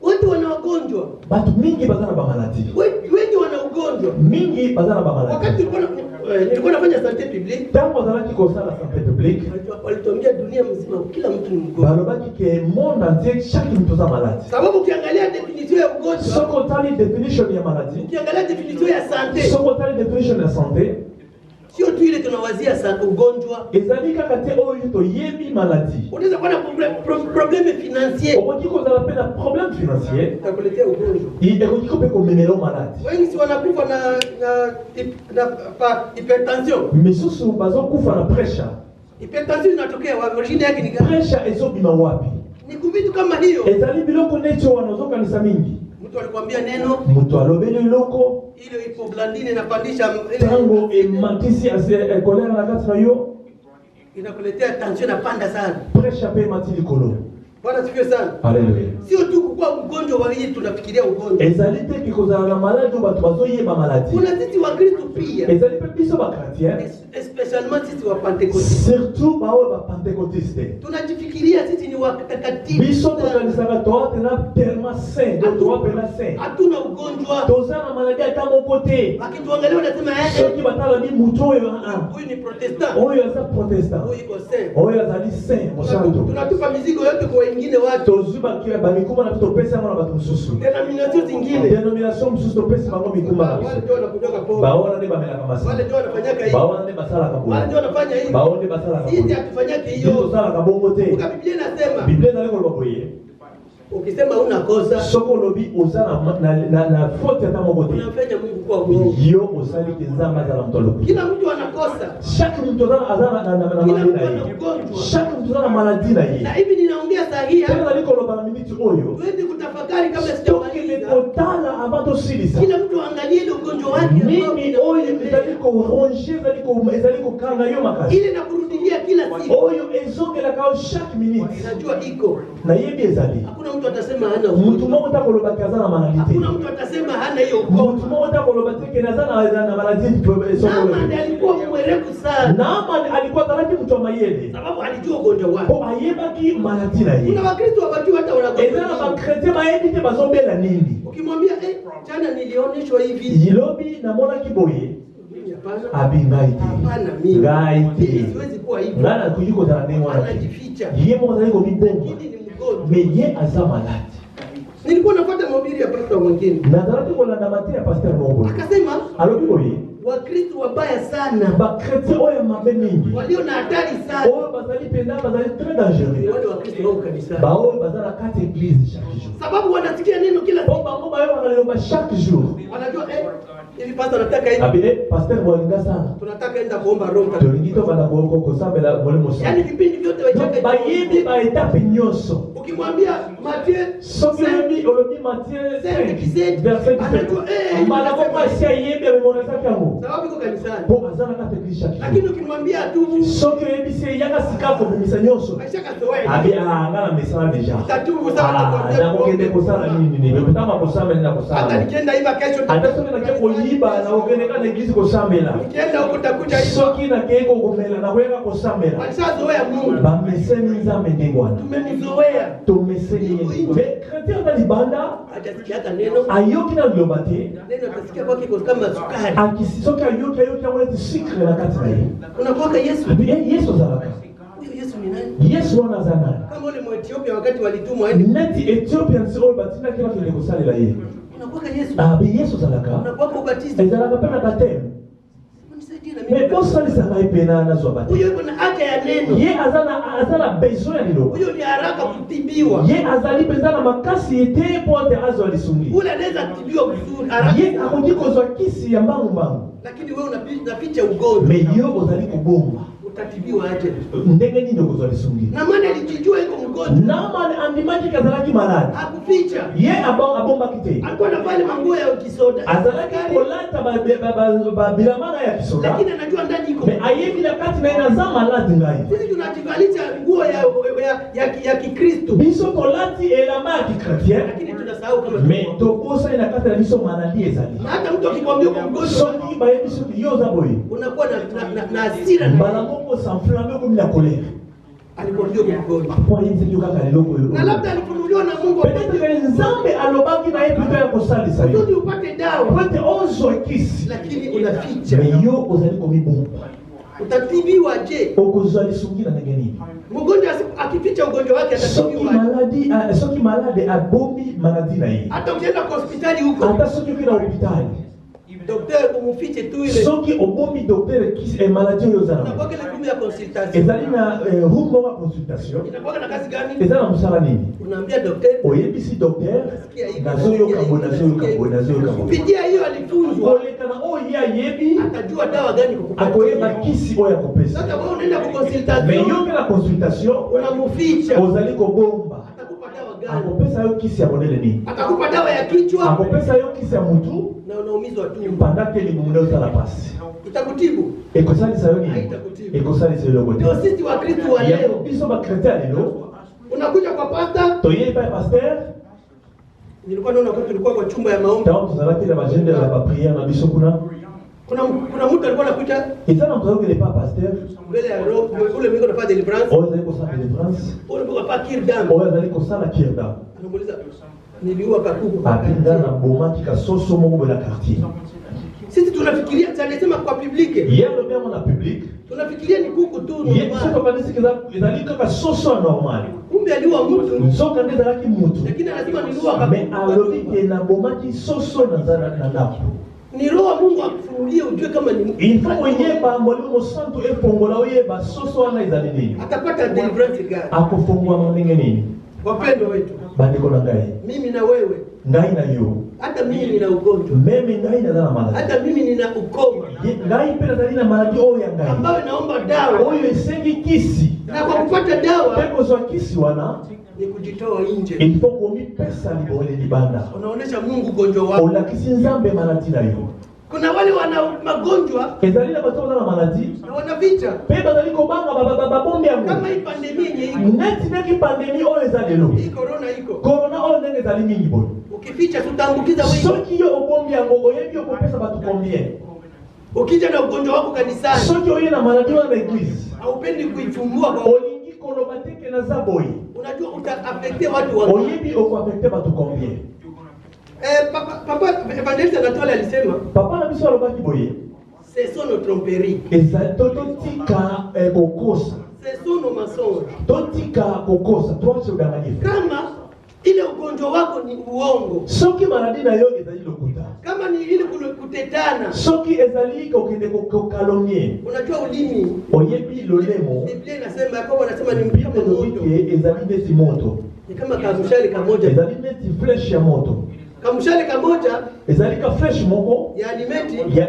[SPEAKER 1] Watu wana ugonjwa.
[SPEAKER 3] Batu mingi bazana ba maladie.
[SPEAKER 1] Wengi wana ugonjwa.
[SPEAKER 3] Mingi bazana ba maladie.
[SPEAKER 1] Wakati nilikuwa nafanya santé publique.
[SPEAKER 3] Tango bazalaki kosala santé publique.
[SPEAKER 1] Walituambia dunia mzima kila mtu ni mgonjwa.
[SPEAKER 3] Balobaki ke monde entier chaque mtu za malade.
[SPEAKER 1] Sababu ukiangalia definition ya ugonjwa.
[SPEAKER 3] Soko tali definition ya maladie.
[SPEAKER 1] Ukiangalia definition ya santé.
[SPEAKER 3] Soko tali definition ya santé.
[SPEAKER 1] Sio tu ile tunawazia sana ugonjwa.
[SPEAKER 3] Ezali kaka te oyo toyebi maladie.
[SPEAKER 1] Unaweza kuwa na problème financier.
[SPEAKER 3] Okoki kozala pe na problème financier.
[SPEAKER 1] Itakuletea ugonjwa.
[SPEAKER 3] Ekoki ko pe komemela maladie.
[SPEAKER 1] Wengi si wanakufa na hypertension.
[SPEAKER 3] Misusu bazokufa na pressure.
[SPEAKER 1] Hypertension inatokea wapi? Origine yake ni gani?
[SPEAKER 3] Pressure ezobima wapi?
[SPEAKER 1] Ni kuvitu kama hiyo.
[SPEAKER 3] Ezali biloko necho wanazokanisa mingi.
[SPEAKER 1] Mtu alikwambia neno.
[SPEAKER 3] Mutu alobeli loko.
[SPEAKER 1] Ile hypoglycemia inapandisha ile.
[SPEAKER 3] Tango ematisi kolera na kati na yo.
[SPEAKER 1] Inakuletea tension inapanda sana.
[SPEAKER 3] Pressure pe matili kolo.
[SPEAKER 1] Bwana sifiwe sana.
[SPEAKER 3] Haleluya.
[SPEAKER 1] Sio tu kwa mgonjwa wa hii tunafikiria ugonjwa.
[SPEAKER 3] Ezali te kikozala na malade batu bazoyeba maladie.
[SPEAKER 1] Kuna sisi wa Kristo pia.
[SPEAKER 3] Ezali pe biso ba chrétien.
[SPEAKER 1] Especially sisi wa Pentecoste.
[SPEAKER 3] Surtout bawe ba pentecôtiste.
[SPEAKER 1] Tunajifikiria sisi ni watakatifu.
[SPEAKER 3] Biso tokanisaka toate na tellement saint, donc toape na saint.
[SPEAKER 1] Hatuna ugonjwa.
[SPEAKER 3] Tozana maladie ata moko te.
[SPEAKER 1] Akituangalia wanasema
[SPEAKER 3] Soki batala bi mutu oyo
[SPEAKER 1] huyu ni protestant.
[SPEAKER 3] oyo aza protestant.
[SPEAKER 1] Huyu iko saint.
[SPEAKER 3] Oyo azali saint mosantu.
[SPEAKER 1] Tunatupa mizigo yote kwa wengine watu.
[SPEAKER 3] Tozwi bamikuma na topesa yango na bato mosusu.
[SPEAKER 1] Denomination zingine.
[SPEAKER 3] Denomination mosusu topesi bango mikuma na
[SPEAKER 1] Wale
[SPEAKER 3] biso.
[SPEAKER 1] ndio wanakujoka poa.
[SPEAKER 3] Baona nde bamelaka
[SPEAKER 1] Wale
[SPEAKER 3] masi.
[SPEAKER 1] ndio wanafanyaka hivi.
[SPEAKER 3] Baona nde basalaka
[SPEAKER 1] Wale
[SPEAKER 3] boye.
[SPEAKER 1] ndio wanafanya hivi.
[SPEAKER 3] Baona nde basalaka
[SPEAKER 1] Sisi
[SPEAKER 3] boye.
[SPEAKER 1] hatufanyake
[SPEAKER 3] Biso
[SPEAKER 1] hiyo.
[SPEAKER 3] tosalaka bongo te.
[SPEAKER 1] Kwa Biblia inasema
[SPEAKER 3] Biblia ezali koloba boye.
[SPEAKER 1] ukisema una kosa
[SPEAKER 3] Soko olobi oza na faute ata moko te.
[SPEAKER 1] unafanya Mungu kwa Mungu.
[SPEAKER 3] Yo osali ke nzambe azala moto alobi.
[SPEAKER 1] Kila mtu anakosa.
[SPEAKER 3] Chaque mtu azala na maladie na ye. Chaque mtu azala na maladie na ye.
[SPEAKER 1] Na hivi ninaongea sahihi.
[SPEAKER 3] Tena ezali koloba na miniti oyo.
[SPEAKER 1] Tuende kutafakari kabla
[SPEAKER 3] Tokende
[SPEAKER 1] sijamaliza.
[SPEAKER 3] kotala avant tosilisa.
[SPEAKER 1] Kila mtu aangalie ile ugonjwa wake.
[SPEAKER 3] Nini oyo ezali koronge ezali kokanga yo makasi.
[SPEAKER 1] Ile na kurudilia kila siku.
[SPEAKER 3] Oyo ezongelaka yo chaque minute.
[SPEAKER 1] Najua iko.
[SPEAKER 3] Nayebi ezali.
[SPEAKER 1] Hakuna mtu atasema hana
[SPEAKER 3] Mutu
[SPEAKER 1] ugonjwa.
[SPEAKER 3] moko takolobaki aza na maladie te.
[SPEAKER 1] Hakuna mtu atasema hana hiyo
[SPEAKER 3] Mutu
[SPEAKER 1] ugonjwa.
[SPEAKER 3] moko takoloba te ke naza na maladie
[SPEAKER 1] Naamani alikuwa mwerevu sana.
[SPEAKER 3] Naamani alikuwa azalaki mutu wa mayele.
[SPEAKER 1] Sababu alijua ugonjwa wake.
[SPEAKER 3] Po ayebaki maladie na ye.
[SPEAKER 1] Kuna Wakristo wabajua hata
[SPEAKER 3] Eza na
[SPEAKER 1] wanagonjwa.
[SPEAKER 3] bakretien bayebi te bazobela nini.
[SPEAKER 1] Ukimwambia jana nilioneshwa hivi.
[SPEAKER 3] Yilobi namonaki boye.
[SPEAKER 1] Hapana.
[SPEAKER 3] Abi ngai te.
[SPEAKER 1] Hapana mimi.
[SPEAKER 3] Ngai te.
[SPEAKER 1] Mimi siwezi kuwa hivi.
[SPEAKER 3] Ngai nakoki kozala ndenge wana te.
[SPEAKER 1] Anajificha.
[SPEAKER 3] Ye moko azali komibomba.
[SPEAKER 1] Lakini ni mgonjwa.
[SPEAKER 3] Me ye aza malade.
[SPEAKER 1] Nilikuwa nafuata mahubiri ya pastor mwingine.
[SPEAKER 3] Nazalaki kolanda mate ya paster moko boye.
[SPEAKER 1] Akasema
[SPEAKER 3] Alobi boye.
[SPEAKER 1] Wakristo wabaya sana.
[SPEAKER 3] Ba chrétien oyo mabe mingi.
[SPEAKER 1] Walio na hatari sana.
[SPEAKER 3] Oyo bazali penda bazali très dangereux.
[SPEAKER 1] Wale Wakristo wao kanisa.
[SPEAKER 3] Ba oyo bazala kati église chaque jour.
[SPEAKER 1] Sababu wanasikia neno kila siku.
[SPEAKER 3] Bango bayo wanaliomba chaque jour.
[SPEAKER 1] Wanajua ili pastor anataka hivi.
[SPEAKER 3] Abile pasteur walinga sana.
[SPEAKER 1] Tunataka enda kuomba Roho Mtakatifu.
[SPEAKER 3] Tulingito bana kuoko kusambela mwele musa.
[SPEAKER 1] Yaani vipindi vyote wachaka.
[SPEAKER 3] Ba yebi ba étape nyonso.
[SPEAKER 1] Ukimwambia Matthieu
[SPEAKER 3] Soki olobi Matthieu 5 verset 17. Mbala kwa sia yebi amemonesa kyango.
[SPEAKER 1] Sababu iko kanisani.
[SPEAKER 3] Po azana kati église chaque jour.
[SPEAKER 1] Lakini ukimwambia tu
[SPEAKER 3] soki yebi se yaka sikako bimisa nyonso.
[SPEAKER 1] Aishaka zoea.
[SPEAKER 3] Abi ngana mesala deja.
[SPEAKER 1] Tatubu sana
[SPEAKER 3] Na kokende kusala nini ni kutama kusama nina
[SPEAKER 1] hata
[SPEAKER 3] kusala.
[SPEAKER 1] nikienda hivi kesho
[SPEAKER 3] Hata soki na keko yiba na okende kana église kusambela.
[SPEAKER 1] nikienda huko takuja hivi.
[SPEAKER 3] Soki na keko kumela na kwenda kusambela.
[SPEAKER 1] Walishazoea Mungu.
[SPEAKER 3] Ba meseni nzambe ndengwana.
[SPEAKER 1] Tumemzoea.
[SPEAKER 3] Tomeseni Yesu. Mais chrétien na libanda
[SPEAKER 1] Hajasikia hata neno.
[SPEAKER 3] ayoki na lobate.
[SPEAKER 1] Neno atasikia kwake kwa kama sukari.
[SPEAKER 3] Akisisoki ayoki awezi sikre na kati na ye.
[SPEAKER 1] Unakuwa Yesu.
[SPEAKER 3] Abi Yesu zalaka.
[SPEAKER 1] Huyu Yesu ni nani?
[SPEAKER 3] Yesu wana zana.
[SPEAKER 1] Kama ule Mwethiopia wakati walitumwa aende.
[SPEAKER 3] Neti Ethiopians oyo batina kila kile kusalela ye.
[SPEAKER 1] Unakuwa Yesu.
[SPEAKER 3] Abi Yesu zalaka.
[SPEAKER 1] Unakuwa ubatizo.
[SPEAKER 3] Ezalaka pena baptême.
[SPEAKER 1] Unisaidie na
[SPEAKER 3] Mais
[SPEAKER 1] mimi.
[SPEAKER 3] osalisaka ye pena nazwa baptême.
[SPEAKER 1] Huyo yuko na haja ya neno.
[SPEAKER 3] Ye azana besoin ya liloba.
[SPEAKER 1] Huyo ni haraka kutibiwa.
[SPEAKER 3] Ye azali penza na makasi ete po ate azwa lisungi.
[SPEAKER 1] Ule anaweza kutibiwa vizuri haraka.
[SPEAKER 3] Ye akoki kozwa kisi ya mbangu.
[SPEAKER 1] Lakini wewe unaficha ugonjwa.
[SPEAKER 3] Mais yo ozali kobomba.
[SPEAKER 1] Utatibiwa aje?
[SPEAKER 3] Ndenge nini okozwa lisungi?
[SPEAKER 1] Na maana alijijua yuko mgonjwa.
[SPEAKER 3] Namani andimaki kazalaki malade.
[SPEAKER 1] Hakuficha.
[SPEAKER 3] Ye abombaki te.
[SPEAKER 1] Alikuwa anavaa manguo ya kisoda.
[SPEAKER 3] Azalaki kolata bilamana ya kisoda.
[SPEAKER 1] Lakini anajua ndani iko.
[SPEAKER 3] Mais ayebi na kati na inaza malade ngai.
[SPEAKER 1] Sisi tunajivalisha nguo ya Kikristo.
[SPEAKER 3] Biso kolati elamba ya kikretien.
[SPEAKER 1] Lakini tunasahau kama
[SPEAKER 3] Mais tokosa ina kati na biso maladi ezali.
[SPEAKER 1] na hata mtu akikwambia uko mgonjwa
[SPEAKER 3] Soki bayebi soki yo oza boye.
[SPEAKER 1] unakuwa na hasira na
[SPEAKER 3] Mbala moko s'enflamme comme la colère.
[SPEAKER 1] alikwambia uko mgonjwa.
[SPEAKER 3] Po yinzi yo kaka leloko yo.
[SPEAKER 1] Na labda alifunuliwa na Mungu
[SPEAKER 3] Peut-être que Nzambe alobaki na ye plutôt ya kosalisa yo.
[SPEAKER 1] kusudi upate dawa.
[SPEAKER 3] Pote ozwa kisi.
[SPEAKER 1] Lakini unaficha.
[SPEAKER 3] Mais yo ozali komibomba.
[SPEAKER 1] Utatibiwa je?
[SPEAKER 3] Okozwa lisungi na ndenge nini?
[SPEAKER 1] Mgonjwa akificha ugonjwa wake atatibiwa.
[SPEAKER 3] Soki malade abombi maladi na ye.
[SPEAKER 1] Hata ukienda kwa hospitali huko,
[SPEAKER 3] Hata soki uki na hopitali.
[SPEAKER 1] daktari umufiche tu ile.
[SPEAKER 3] Soki obomi docteur kisi maladi oyo ozala.
[SPEAKER 1] Unakuwa ile room ya consultation.
[SPEAKER 3] Ezali na room moko ya consultation.
[SPEAKER 1] Inakuwa na kazi gani?
[SPEAKER 3] Eza na mosala nini?
[SPEAKER 1] Unaambia daktari,
[SPEAKER 3] Oyebisi docteur nazoyoka
[SPEAKER 1] kupitia hiyo alifunzwa,
[SPEAKER 3] koleka na oyo ye ayebi
[SPEAKER 1] atajua dawa gani
[SPEAKER 3] akoyeba
[SPEAKER 1] kukupatia.
[SPEAKER 3] kisi oyo akopesa.
[SPEAKER 1] Sasa wewe unaenda kwa
[SPEAKER 3] Mais
[SPEAKER 1] consultation,
[SPEAKER 3] yo mpe na consultation
[SPEAKER 1] unamuficha.
[SPEAKER 3] ozali kobomba.
[SPEAKER 1] Atakupa dawa gani?
[SPEAKER 3] Akopesa yo kisi ya modele nini?
[SPEAKER 1] Atakupa dawa ya kichwa
[SPEAKER 3] Akopesa yo kisi ya mutu
[SPEAKER 1] na unaumizwa tumbo.
[SPEAKER 3] pendant que limunde ozala pasi.
[SPEAKER 1] Itakutibu.
[SPEAKER 3] Ekosalisa yo nini?
[SPEAKER 1] Haitakutibu.
[SPEAKER 3] Ekosalisa yo lokote.
[SPEAKER 1] Ndio sisi wa Kristo wa
[SPEAKER 3] Ya
[SPEAKER 1] leo.
[SPEAKER 3] biso ba chrétien lelo
[SPEAKER 1] Unakuja kwa pastor,
[SPEAKER 3] toyebi ya pasteur
[SPEAKER 1] nilikuwa naona kwa tulikuwa kwa chumba ya maombi.
[SPEAKER 3] ntango tozalaki na bagende ya bapriere na biso kuna
[SPEAKER 1] Kuna mtu alikuwa anakuja
[SPEAKER 3] eza na mtozalaki lepa pasteur
[SPEAKER 1] mbele ya roho, ule mwiko anafanya deliverance.
[SPEAKER 3] oyo azali kosala delivrance
[SPEAKER 1] Ule mwiko anafanya kirdam.
[SPEAKER 3] oyo azali kosala kirda
[SPEAKER 1] Anamuuliza, niliua kakuku.
[SPEAKER 3] apinda na bomaki kasoso moko boye na quartier
[SPEAKER 1] Sisi tunafikiria tunasema kwa public.
[SPEAKER 3] ye alobi yango na public
[SPEAKER 1] Tunafikiria ni kuku tu
[SPEAKER 3] ye
[SPEAKER 1] normal.
[SPEAKER 3] soki apanisiki ezali kaka soso ya normal
[SPEAKER 1] Kumbe aliua mtu.
[SPEAKER 3] nzoka nde ezalaki mutu
[SPEAKER 1] Lakini anasema niliua
[SPEAKER 3] mais
[SPEAKER 1] kakuku.
[SPEAKER 3] alobi ke nabomaki soso na ndako
[SPEAKER 1] Ni roho Mungu akufunulie ujue kama ni
[SPEAKER 3] il faut oyeba molimo santo efongola oyeba soso wana ezali nini
[SPEAKER 1] atapata deliverance gani?
[SPEAKER 3] akofungwama ndenge nini.
[SPEAKER 1] Wapendwa wetu,
[SPEAKER 3] Bandiko na ngai
[SPEAKER 1] mimi na wewe,
[SPEAKER 3] ngai na yo
[SPEAKER 1] hata mimi nina ugonjwa,
[SPEAKER 3] meme ngai naza na maladi
[SPEAKER 1] hata mimi nina ukoma
[SPEAKER 3] ngai mpe nazali na maladi oyo ya ngai
[SPEAKER 1] ambayo naomba dawa,
[SPEAKER 3] oyo esengi kisi
[SPEAKER 1] na kwa kupata dawa
[SPEAKER 3] mpe kozwa kisi wana
[SPEAKER 1] ni kujitoa nje.
[SPEAKER 3] il faut komipesa libole libanda
[SPEAKER 1] Unaonesha Mungu ugonjwa wako.
[SPEAKER 3] olakisi nzambe maladi na yo.
[SPEAKER 1] Kuna wale wana magonjwa
[SPEAKER 3] ezali na bato baza na maladi
[SPEAKER 1] na wanaficha,
[SPEAKER 3] mpe bazali kobanga babombe yango
[SPEAKER 1] kama hii pandemia yenye iko
[SPEAKER 3] neti ndeki pandemi oyo eza lelo
[SPEAKER 1] hii corona iko,
[SPEAKER 3] korona oyo ndenge ezali mingi boye
[SPEAKER 1] ukificha tutaambukiza wengi.
[SPEAKER 3] soki yo obombi yango oyebi okopesa bato combien.
[SPEAKER 1] Ukija na ugonjwa wako kanisani,
[SPEAKER 3] soki oye na maladi wana na eglise
[SPEAKER 1] haupendi kuifumbua kwa
[SPEAKER 3] olingi koloba teke naza boye
[SPEAKER 1] unajua utaafekte watu wangu.
[SPEAKER 3] oyebi okoafekte bato combien.
[SPEAKER 1] Papa Evangeliste Anatole alisema
[SPEAKER 3] papa na biso alobaki boye
[SPEAKER 1] ce sont nos tromperies,
[SPEAKER 3] totika kokosa
[SPEAKER 1] ce sont nos mensonges.
[SPEAKER 3] totika kokosa twache udanganyifu.
[SPEAKER 1] Kama ile ugonjwa wako ni uongo.
[SPEAKER 3] Soki maladie na yo ezali lokuta.
[SPEAKER 1] Kama ni ile kutetana.
[SPEAKER 3] Soki ezali kokende calomnier.
[SPEAKER 1] Unajua ulimi.
[SPEAKER 3] Oyebi lolemo.
[SPEAKER 1] Biblia inasema Yakobo anasema ni kama moto.
[SPEAKER 3] Ezali neti moto.
[SPEAKER 1] Ni kama kamshale kamoja.
[SPEAKER 3] Ezali neti flesh ya moto.
[SPEAKER 1] Kamshale kamoja
[SPEAKER 3] ezali ka flesh moko ya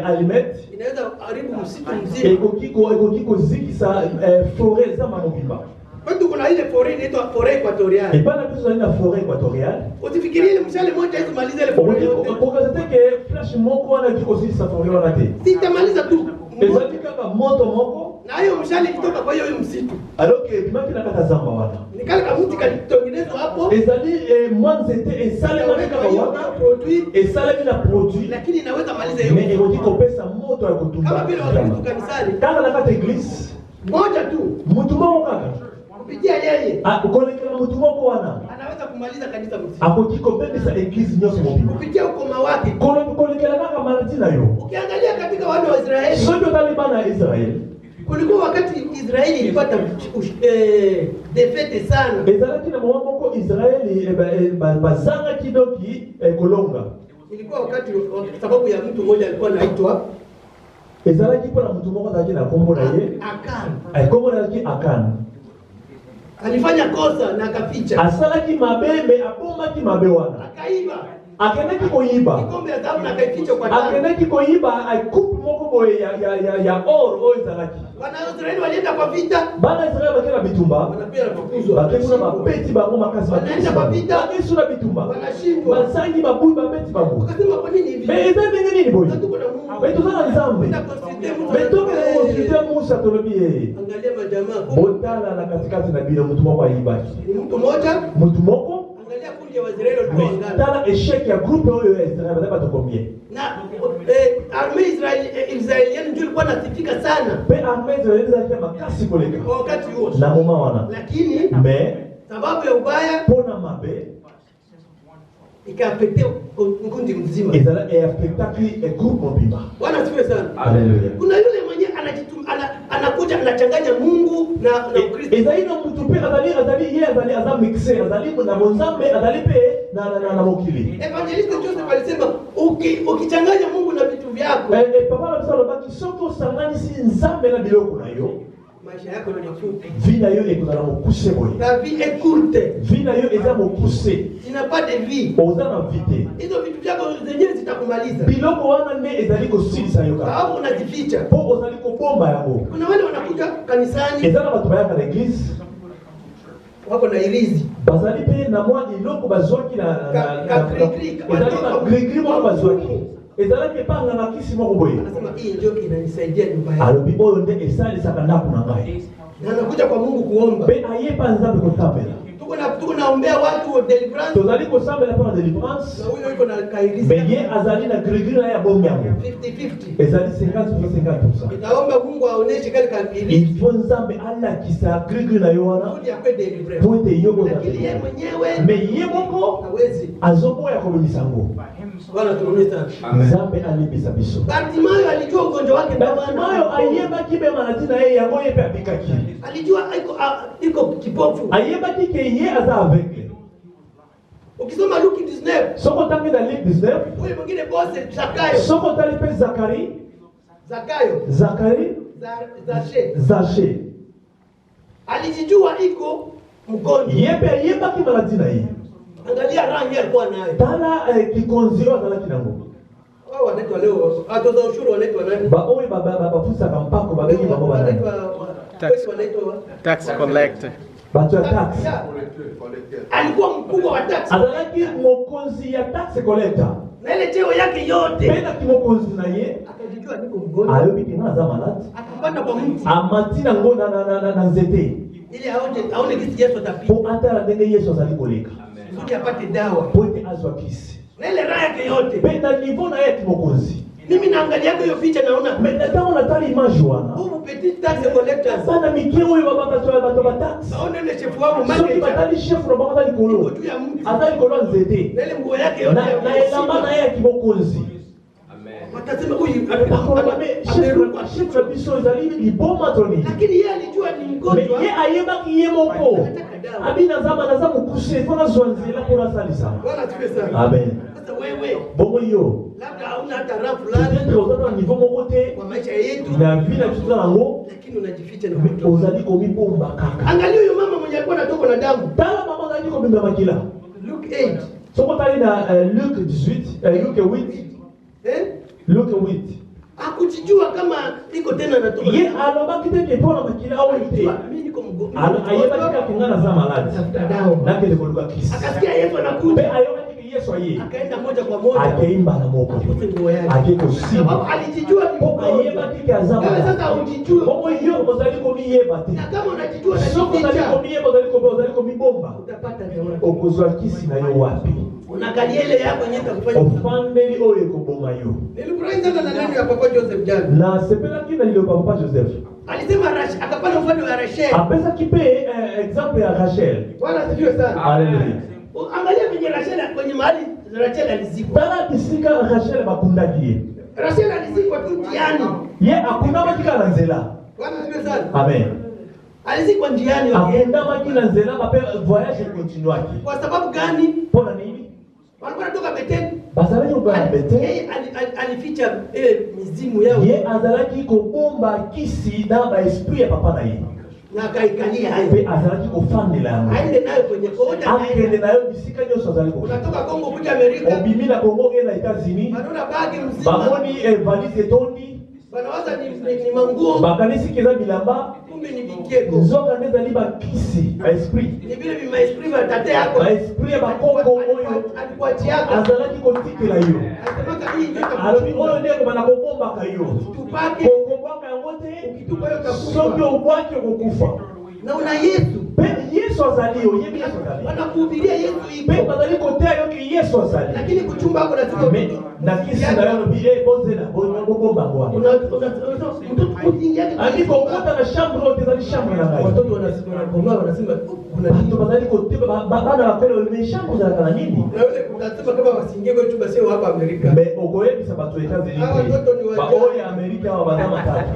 [SPEAKER 3] alimeti
[SPEAKER 1] inaweza haribu msitu mzima.
[SPEAKER 3] Ekokiko zikisa forêt za mobimba.
[SPEAKER 1] Watu kuna ile forêt inaitwa forêt équatoriale.
[SPEAKER 3] Et pas la plus na forêt équatoriale.
[SPEAKER 1] Usifikirie ile mshale moja hizo maliza ile forêt yote.
[SPEAKER 3] Ukazate ke flash moko wana kiko zikisa forêt wana te.
[SPEAKER 1] Sitamaliza tu.
[SPEAKER 3] Ezali kaka moto moko
[SPEAKER 1] na hiyo mshale kutoka kwa hiyo msitu.
[SPEAKER 3] Alors que bimaki na kata zamba wana.
[SPEAKER 1] Nikale kama mti kalitengenezwa hapo.
[SPEAKER 3] Ezali mwanzete esale kama wana
[SPEAKER 1] produit.
[SPEAKER 3] Esale na produit.
[SPEAKER 1] Lakini inaweza maliza hiyo.
[SPEAKER 3] Mais ekokiko pesa moto ya kutumba.
[SPEAKER 1] Kama vile watu kanisani.
[SPEAKER 3] Kama na kata église.
[SPEAKER 1] Moja tu.
[SPEAKER 3] Mtu moko kaka.
[SPEAKER 1] Kupitia yeye.
[SPEAKER 3] Ukolekela mtu moko wana.
[SPEAKER 1] Anaweza kumaliza kanisa mzima.
[SPEAKER 3] Akokiko bendisa église nyoso mobimba.
[SPEAKER 1] Kupitia ukoma wake.
[SPEAKER 3] Kolekela kaka maladi na yo.
[SPEAKER 1] Ukiangalia katika wana wa Israeli.
[SPEAKER 3] Sojo talibana ya Israeli.
[SPEAKER 1] Kulikuwa wakati Israeli ilipata defete sana.
[SPEAKER 3] Ezalaki na mwa moko Israeli bazanga kidoki kolonga.
[SPEAKER 1] Ilikuwa wakati sababu ya mtu mmoja alikuwa anaitwa
[SPEAKER 3] ezalaki pona mtu moko zaki na kombo na ye
[SPEAKER 1] Akan.
[SPEAKER 3] Kombo na yake Akan.
[SPEAKER 1] Alifanya kosa na akaficha.
[SPEAKER 3] Asalaki mabeme abomaki mabe wana.
[SPEAKER 1] Akaiba.
[SPEAKER 3] Akenaki koyiba.
[SPEAKER 1] Kikombe ya dhahabu na akaificha kwa damu.
[SPEAKER 3] Akenaki koyiba akupu moko boye ya oro o ezalaki.
[SPEAKER 1] Wana Israeli walienda kwa vita.
[SPEAKER 3] Bana Israeli bakena bitumba.
[SPEAKER 1] Wanapia kufukuzwa.
[SPEAKER 3] Bakena mabeti bango makasi.
[SPEAKER 1] Wanaenda kwa vita.
[SPEAKER 3] Bakesuna bitumba.
[SPEAKER 1] Wanashindwa.
[SPEAKER 3] Basangi babui babeti bango.
[SPEAKER 1] Wakasema kwa nini hivi?
[SPEAKER 3] Mais ezali nini boye?
[SPEAKER 1] Tuko na Mungu.
[SPEAKER 3] Mais tozala nzambe. Mais toke na konsulter Musa tolobi.
[SPEAKER 1] Angalia majamaa.
[SPEAKER 3] Botala na katikati na bila mtu moko aibaki.
[SPEAKER 1] Ni mtu mmoja.
[SPEAKER 3] Mtu moko.
[SPEAKER 1] Angalia kundi ya Waisraeli walikuwa wangapi?
[SPEAKER 3] Tala échec ya groupe oyo ya Israeli bataba combien?
[SPEAKER 1] Na armée israélienne ndio ilikuwa nasifika sana.
[SPEAKER 3] Pe armée israélienne zalikuwa makasi koleka.
[SPEAKER 1] Kwa wakati huo.
[SPEAKER 3] Na moma wana.
[SPEAKER 1] Lakini
[SPEAKER 3] mais
[SPEAKER 1] sababu ya ubaya
[SPEAKER 3] pona mabe
[SPEAKER 1] ikaafekte kundi mzima.
[SPEAKER 3] Ezala affectaki groupe mobimba.
[SPEAKER 1] Bwana asifiwe sana.
[SPEAKER 3] Haleluya.
[SPEAKER 1] Kuna yule mwenye anakuja anachanganya Mungu na Ukristo.
[SPEAKER 3] Ezali na mtu pe azali azam mixer azali na bonzambe azali pe na mokili.
[SPEAKER 1] Evangelist Joseph alisema ukichanganya Mungu na vitu vyako.
[SPEAKER 3] Papa la bisalo baki soko sangani si nzambe na biloko na yo.
[SPEAKER 1] Maisha yako ni mafupi.
[SPEAKER 3] Vina yo ekozala mokuse boye.
[SPEAKER 1] La vie est courte.
[SPEAKER 3] Vina yo eza mokuse.
[SPEAKER 1] Tu n'as pas de vie.
[SPEAKER 3] Oza na vite.
[SPEAKER 1] Hizo vitu vyako zenyewe zitakumaliza.
[SPEAKER 3] Biloko wana ne ezali kosilisa yo kaka.
[SPEAKER 1] Sababu unajificha.
[SPEAKER 3] Po ozali kobomba yango.
[SPEAKER 1] Kuna wale wanakuja kanisani.
[SPEAKER 3] Ezala bato bayaka na église.
[SPEAKER 1] Wako na irizi.
[SPEAKER 3] Bazali pe na mwa iloko bazwaki na ezali na grigri moko bazwaki. Ezala ke panga na kisi moko boye.
[SPEAKER 1] Anasema hii ndio inanisaidia nyumba yangu.
[SPEAKER 3] Alobi oyo nde esalisaka ndako na ngai.
[SPEAKER 1] Na anakuja kwa Mungu kuomba.
[SPEAKER 3] Pe ayepa nzambe kosambela.
[SPEAKER 1] Tuko naombea watu wa deliverance.
[SPEAKER 3] Tozali kosambela mpona deliverance.
[SPEAKER 1] Na huyo yuko na kairizi.
[SPEAKER 3] Mais ye azali na grigri na ya bombe yango.
[SPEAKER 1] 50-50.
[SPEAKER 3] Ezali 50%.
[SPEAKER 1] Itaomba Mungu aoneshe kale kairizi.
[SPEAKER 3] Il faut nzambe alakisa grigri na yo wana.
[SPEAKER 1] Kuti akwe deliverance.
[SPEAKER 3] Pointe yo boza.
[SPEAKER 1] Lakini yeye mwenyewe.
[SPEAKER 3] Mais ye moko
[SPEAKER 1] hawezi.
[SPEAKER 3] Azoboya kobimisa ngo.
[SPEAKER 1] Bwana tuombe sana.
[SPEAKER 3] Nzambe alibisa biso.
[SPEAKER 1] Bartimayo alijua ugonjwa wake ndio maana.
[SPEAKER 3] Bartimayo ayeba kibe maladi na yeye yango yepe abikaki.
[SPEAKER 1] Alijua iko kipofu.
[SPEAKER 3] Ayeba kike ye aza aveugle.
[SPEAKER 1] Ukisoma Luke 19.
[SPEAKER 3] Soko tangi na Luke 19.
[SPEAKER 1] Wewe mwingine boss Zakayo.
[SPEAKER 3] Soko talipe Zakari. Zache.
[SPEAKER 1] Alijijua iko mgonjwa.
[SPEAKER 3] Yepe ayeba ki maladi na yeye.
[SPEAKER 1] Angalia rangi alikuwa nayo.
[SPEAKER 3] Tala kikonziro azala kinango.
[SPEAKER 1] Wao wanaitwa leo atoza ushuru wanaitwa nani?
[SPEAKER 3] Ba oyi bafusa kampako babengi bango bana.
[SPEAKER 4] Tax collector.
[SPEAKER 3] Bato ya tax.
[SPEAKER 1] Alikuwa mkubwa wa tax.
[SPEAKER 3] Azalaki mokonzi ya tax collector.
[SPEAKER 1] Na ile cheo yake yote.
[SPEAKER 3] Pena kimokonzi na ye.
[SPEAKER 1] Akajijua niko mgonjwa.
[SPEAKER 3] Ayobi kina za maladi.
[SPEAKER 1] Akapanda kwa mti.
[SPEAKER 3] Amatina ngo na nzete.
[SPEAKER 1] Ili aone kisi Yesu atapita.
[SPEAKER 3] Po atala ndenge Yesu azali koleka.
[SPEAKER 1] Kuti apate dawa.
[SPEAKER 3] Pote azwa kisi.
[SPEAKER 1] Na ile raha yake yote.
[SPEAKER 3] Pena niveau na yake kimokonzi.
[SPEAKER 1] Mimi naangalia hiyo picha naona
[SPEAKER 3] Maintenant on attend l'image wana.
[SPEAKER 1] Huyu petit tax collector.
[SPEAKER 3] Bana mikeo yo bato ba tax.
[SPEAKER 1] Naona ile chef wangu
[SPEAKER 3] Soki
[SPEAKER 1] manager.
[SPEAKER 3] batali chef na baba likolo. Atali kolo nzete.
[SPEAKER 1] Na ile nguo yake yote.
[SPEAKER 3] Na elamba na yake kimokonzi.
[SPEAKER 1] watasema huyu
[SPEAKER 3] chef biso ezali liboma toni.
[SPEAKER 1] Lakini yeye alijua ni mgonjwa.
[SPEAKER 3] Ye ayebaki ye moko. Abina zama naza mukuse fona zwanzela pona salisa.
[SPEAKER 1] Bwana tuwe sana.
[SPEAKER 3] Amen.
[SPEAKER 1] Sasa wewe
[SPEAKER 3] Bongo yo.
[SPEAKER 1] labda hauna hata rafu fulani.
[SPEAKER 3] Peut-être ozana niveau moko te.
[SPEAKER 1] Kwa maisha yetu.
[SPEAKER 3] Na vile tuza nango.
[SPEAKER 1] Lakini unajificha na mtu.
[SPEAKER 3] Ozali ko mibomba kaka.
[SPEAKER 1] Angalia huyo mama mwenye alikuwa anatoka na damu.
[SPEAKER 3] Tala mama zali ko bimba makila.
[SPEAKER 1] Luke 8.
[SPEAKER 3] Soko tali na Luke 18, Luke 8. Luke 8.
[SPEAKER 1] Hakujijua kama iko tena natoka.
[SPEAKER 3] Ye aloba kiteke pona makila awe ite.
[SPEAKER 1] Mimi niko mgonjwa.
[SPEAKER 3] Ayeba tika kingana za maladi. Na kile kuluka kisi.
[SPEAKER 1] Akasikia Yesu anakuja.
[SPEAKER 3] Be ayoba tika Yesu aye.
[SPEAKER 1] Akaenda moja kwa moja.
[SPEAKER 3] Akaimba na moko. Akeko simba.
[SPEAKER 1] Alijijua ni mgonjwa.
[SPEAKER 3] Ayeba tika za maladi.
[SPEAKER 1] Sasa ujijue.
[SPEAKER 3] Bongo yo ozali ko miyeba te.
[SPEAKER 1] Na kama unajijua na
[SPEAKER 3] soko ozali ko miyeba ozali ko mibomba.
[SPEAKER 1] Utapata jawabu.
[SPEAKER 3] Okozwa kisi na yo wapi?
[SPEAKER 1] Unaangalia ile yako yenyewe itakufanya.
[SPEAKER 3] Ofandeli oye koboma yo.
[SPEAKER 1] Nilifurahi sana na neno ya Papa Joseph jana.
[SPEAKER 3] Na sepela kina ile Papa Joseph.
[SPEAKER 1] Alisema akapana mfano wa Rachel.
[SPEAKER 3] Apesa kipe example ya Rachel.
[SPEAKER 1] Bwana asifiwe sana.
[SPEAKER 3] Haleluya.
[SPEAKER 1] Angalia kwenye Rachel kwenye mahali Rachel alizikwa.
[SPEAKER 3] Tana kisika Rachel bakundaki.
[SPEAKER 1] Rachel alizikwa tu njiani.
[SPEAKER 3] Ye akuna makika na nzela.
[SPEAKER 1] Bwana asifiwe sana.
[SPEAKER 3] Amen.
[SPEAKER 1] Alizikwa njiani.
[SPEAKER 3] Akunda makina nzela bape voyage continue.
[SPEAKER 1] Kwa sababu gani?
[SPEAKER 3] Pona nini?
[SPEAKER 1] Walikuwa wanatoka Beteni.
[SPEAKER 3] Bazalaki ko Beteni.
[SPEAKER 1] Yeye alificha mizimu yao.
[SPEAKER 3] Ye azalaki ko bomba kisi na ba esprit ya papa na ye.
[SPEAKER 1] Na akaikalia hayo.
[SPEAKER 3] Be azalaki ko fandela yango.
[SPEAKER 1] Aende nayo kwenye koda.
[SPEAKER 3] Akende nayo bisika nyoso azali ko.
[SPEAKER 1] Unatoka Kongo kuja Amerika.
[SPEAKER 3] Obimina Kongo na États-Unis.
[SPEAKER 1] Wanaona bagi mzima.
[SPEAKER 3] Bamoni valise tondi.
[SPEAKER 1] Wanawaza ni manguo.
[SPEAKER 3] Bakanisi kiza bilamba.
[SPEAKER 1] Kumbe ni bikeko.
[SPEAKER 3] Nzoka ndeza liba kisi ba esprit.
[SPEAKER 1] Ni vile bima esprit ba tate yako.
[SPEAKER 3] Ba esprit ya bakoko oyo
[SPEAKER 1] alikuachia yako.
[SPEAKER 3] azalaki ko tikela yo.
[SPEAKER 1] Anasemaka hii ndio
[SPEAKER 3] Alobi oyo ndeko bana ko bomba kayo.
[SPEAKER 1] tupake.
[SPEAKER 3] Kokobwaka yango te.
[SPEAKER 1] Ukitupa yo utakufa.
[SPEAKER 3] Soki obwaki okokufa.
[SPEAKER 1] Na una Yesu.
[SPEAKER 3] Pe Yesu azali yo, yebi Yesu azali.
[SPEAKER 1] Wanakuhubiria Yesu
[SPEAKER 3] Pe
[SPEAKER 1] iko.
[SPEAKER 3] bazali kotea yo ki Yesu azali.
[SPEAKER 1] Lakini kuchumba hapo lazima
[SPEAKER 3] Me na kisi na yo bi bozela bomba ngwa.
[SPEAKER 1] mtoto kuingia
[SPEAKER 3] Ani kokota na chambre ote za chambre na ngai.
[SPEAKER 1] watoto wanasema kuna
[SPEAKER 3] Bato bazali kote bana bakolo me chambre za kana nini?
[SPEAKER 1] na yule unasema kama wasiingie kwa chumba sio hapa Amerika.
[SPEAKER 3] Me okoyebisa bato États-Unis. Ba oya Amerika wa bazama tatu.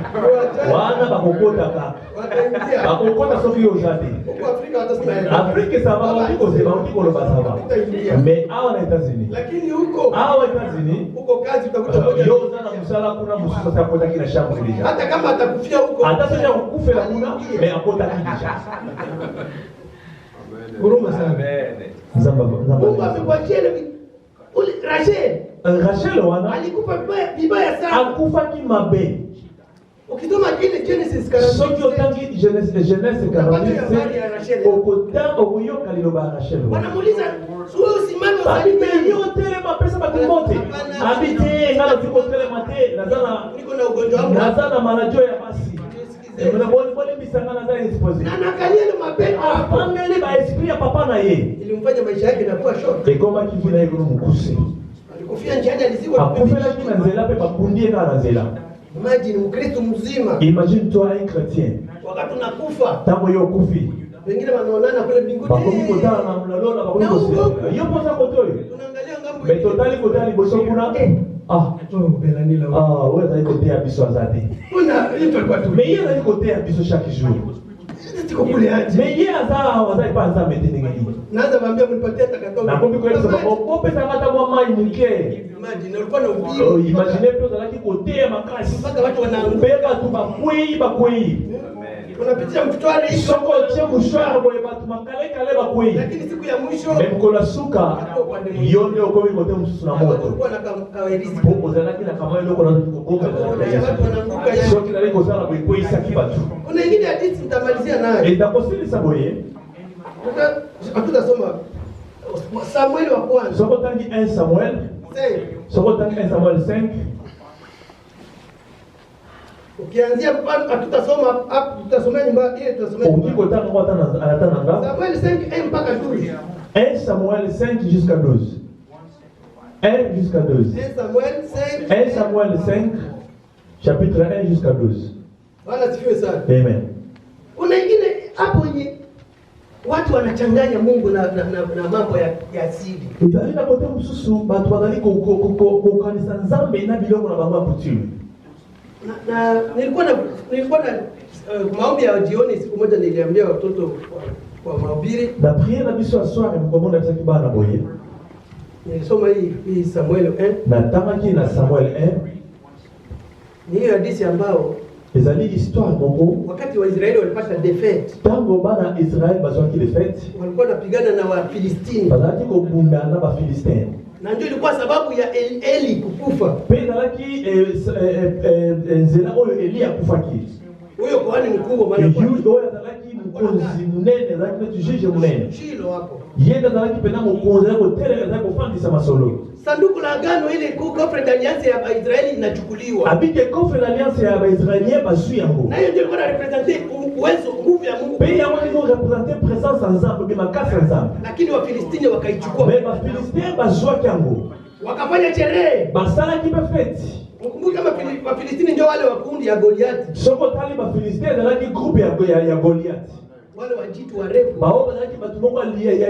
[SPEAKER 3] Wana bakokota ka.
[SPEAKER 1] Wataingia.
[SPEAKER 3] Bakokota soki yo jade.
[SPEAKER 1] Huko Afrika watasema
[SPEAKER 3] Afrika saba utiko zeba utiko lo basaba. Me awa na États-Unis.
[SPEAKER 1] lakini huko
[SPEAKER 3] Awa États-Unis.
[SPEAKER 1] huko kazi utakuta moja.
[SPEAKER 3] Yo zana musala kuna mususa sa kota kina chambre deja.
[SPEAKER 1] Hata kama atakufia huko.
[SPEAKER 3] Hata sasa kukufela kuna me akota kidisha.
[SPEAKER 1] Huruma sana.
[SPEAKER 3] Nzamba
[SPEAKER 1] Mungu
[SPEAKER 3] nzamba.
[SPEAKER 1] amekuachia ile Rachel
[SPEAKER 3] Rachel wana
[SPEAKER 1] alikufa vibaya sana.
[SPEAKER 3] akufa ki mabe.
[SPEAKER 1] Ukisoma kile Genesis
[SPEAKER 3] Soki
[SPEAKER 1] 46
[SPEAKER 3] otangi Genèse 46 okota oyoka liloba Rachel.
[SPEAKER 1] wanamuuliza wewe usimame
[SPEAKER 3] Abite
[SPEAKER 1] usalime
[SPEAKER 3] yo telema pesa batimote. Abite ngala tuko telema te nazana
[SPEAKER 1] niko na ugonjwa wangu
[SPEAKER 3] nazana malajo ya basi. Mna bole bisanga na zai expose.
[SPEAKER 1] na nakalia ile mapepo hapo
[SPEAKER 3] Apangele ba esprit ya papa na ye.
[SPEAKER 1] ilimfanya maisha yake inakuwa short.
[SPEAKER 3] Ekoma kivina yego mukuse.
[SPEAKER 1] Alikufia njiani alizikwa
[SPEAKER 3] Akufela kina nzela pe bakundie na nzela.
[SPEAKER 1] Imagine Mkristo mzima
[SPEAKER 3] Imagine toi un chrétien.
[SPEAKER 1] wakati unakufa
[SPEAKER 3] Tango yo kufi.
[SPEAKER 1] wengine wanaonana kule mbinguni.
[SPEAKER 3] Bakomi kotala na mlalola bakomi kosela. Yo posa kotoyo.
[SPEAKER 1] Tunaangalia ngambo
[SPEAKER 3] Me totali kotali boso kuna. Ah,
[SPEAKER 1] Belanila.
[SPEAKER 3] ouais, ça côté abisso azadi.
[SPEAKER 1] Kuna hiyo tulikuwa tu.
[SPEAKER 3] Mais il y a côté abisso chaque jour.
[SPEAKER 1] Tiko kule aje.
[SPEAKER 3] Mais il y a ça, on va pas ça mettre ngani.
[SPEAKER 1] Naanza mwambia mnipatie takatoka.
[SPEAKER 3] Na kombi kwa sababu on peut ça mata mwa mai mke.
[SPEAKER 1] Imagine ulikuwa na
[SPEAKER 3] Oh,
[SPEAKER 1] ubio.
[SPEAKER 3] imaginez peu dans la côté ya makasi.
[SPEAKER 1] Mpaka watu wanaanguka.
[SPEAKER 3] Beba tu bakwei.
[SPEAKER 1] Unapitia mtwari hiyo.
[SPEAKER 3] Soko che mushwara boye batu makale kale bakwei.
[SPEAKER 1] Lakini siku ya mwisho
[SPEAKER 3] Même kola suka yonde okomi kote msusu na moto.
[SPEAKER 1] walikuwa na kawairizi.
[SPEAKER 3] Pour ozalaki na kama loko na kukomba na Yesu. Sio kila leko sana boye isaki batu.
[SPEAKER 1] Kuna ingine hadithi nitamalizia nayo.
[SPEAKER 3] Et d'apostoli saboye.
[SPEAKER 1] Hatutasoma Samueli wa kwanza.
[SPEAKER 3] Soko tangi 1 Samuel. Soko tangi 1 Samuel 5.
[SPEAKER 1] Ukianzia hatutasoma hapo, tutasomea nyumba ile, tutasomea
[SPEAKER 3] Ukiko tanga kwa tanga.
[SPEAKER 1] Samueli 5 mpaka 12.
[SPEAKER 3] 1 Samuel 5 jusqu'à 12. 1 jusqu'à 12.
[SPEAKER 1] 1 Samuel 5.
[SPEAKER 3] 1 Samuel 5 chapitre 1 jusqu'à 12.
[SPEAKER 1] Bwana sifiwe sana.
[SPEAKER 3] Amen.
[SPEAKER 1] Kuna ingine hapo yenye watu wanachanganya Mungu na mambo ya asili.
[SPEAKER 3] Utalina kote msusu batu wanali kukanisa nzambe na biloko na bango ya kutumi.
[SPEAKER 1] Na nilikuwa na maombi ya jioni siku moja niliambia watoto kwa mahubiri.
[SPEAKER 3] Na prière na biso ya soir mkomonda tsaki bana boye.
[SPEAKER 1] Nilisoma hii Samuel 1.
[SPEAKER 3] Na tamaki na Samuel 1.
[SPEAKER 1] Ni hiyo hadithi ambao
[SPEAKER 3] ezali histoire moko
[SPEAKER 1] wakati wa Israeli walipata defeat.
[SPEAKER 3] Tango bana Israel bazwaki defeat.
[SPEAKER 1] Walikuwa wanapigana na Wafilistini.
[SPEAKER 3] Bazaki kubunda na Bafilistini.
[SPEAKER 1] Na ndio ilikuwa sababu ya Eli kukufa.
[SPEAKER 3] Penda laki nzela oyo Eli akufaki.
[SPEAKER 1] Huyo kuhani mkubwa maana
[SPEAKER 3] kwa hiyo atalaki mkonzi munene zaki na tujije munene.
[SPEAKER 1] Shilo hapo.
[SPEAKER 3] Yenda atalaki pena mkonzi yako tele zaki kufandisa masolo.
[SPEAKER 1] Sanduku la agano ile kofre d'alliance ya Israeli inachukuliwa.
[SPEAKER 3] Abike kofre d'alliance ya Israeli basu yango.
[SPEAKER 1] Na hiyo ndio ilikuwa representer uwezo nguvu ya Mungu.
[SPEAKER 3] Pia wao ndio representer presence ensemble bima makasi ensemble.
[SPEAKER 1] Lakini Wafilistini wakaichukua.
[SPEAKER 3] Mais Wafilistini bazwa yango.
[SPEAKER 1] Wakafanya sherehe.
[SPEAKER 3] Basala kibefeti.
[SPEAKER 1] Ukumbuke kama Wafilistini ndio wale wakundi ya Goliath.
[SPEAKER 3] Soko tali Wafilistini ndio laki group ya Goliath.
[SPEAKER 1] Wale wajitu warefu.
[SPEAKER 3] Baoba laki batumoko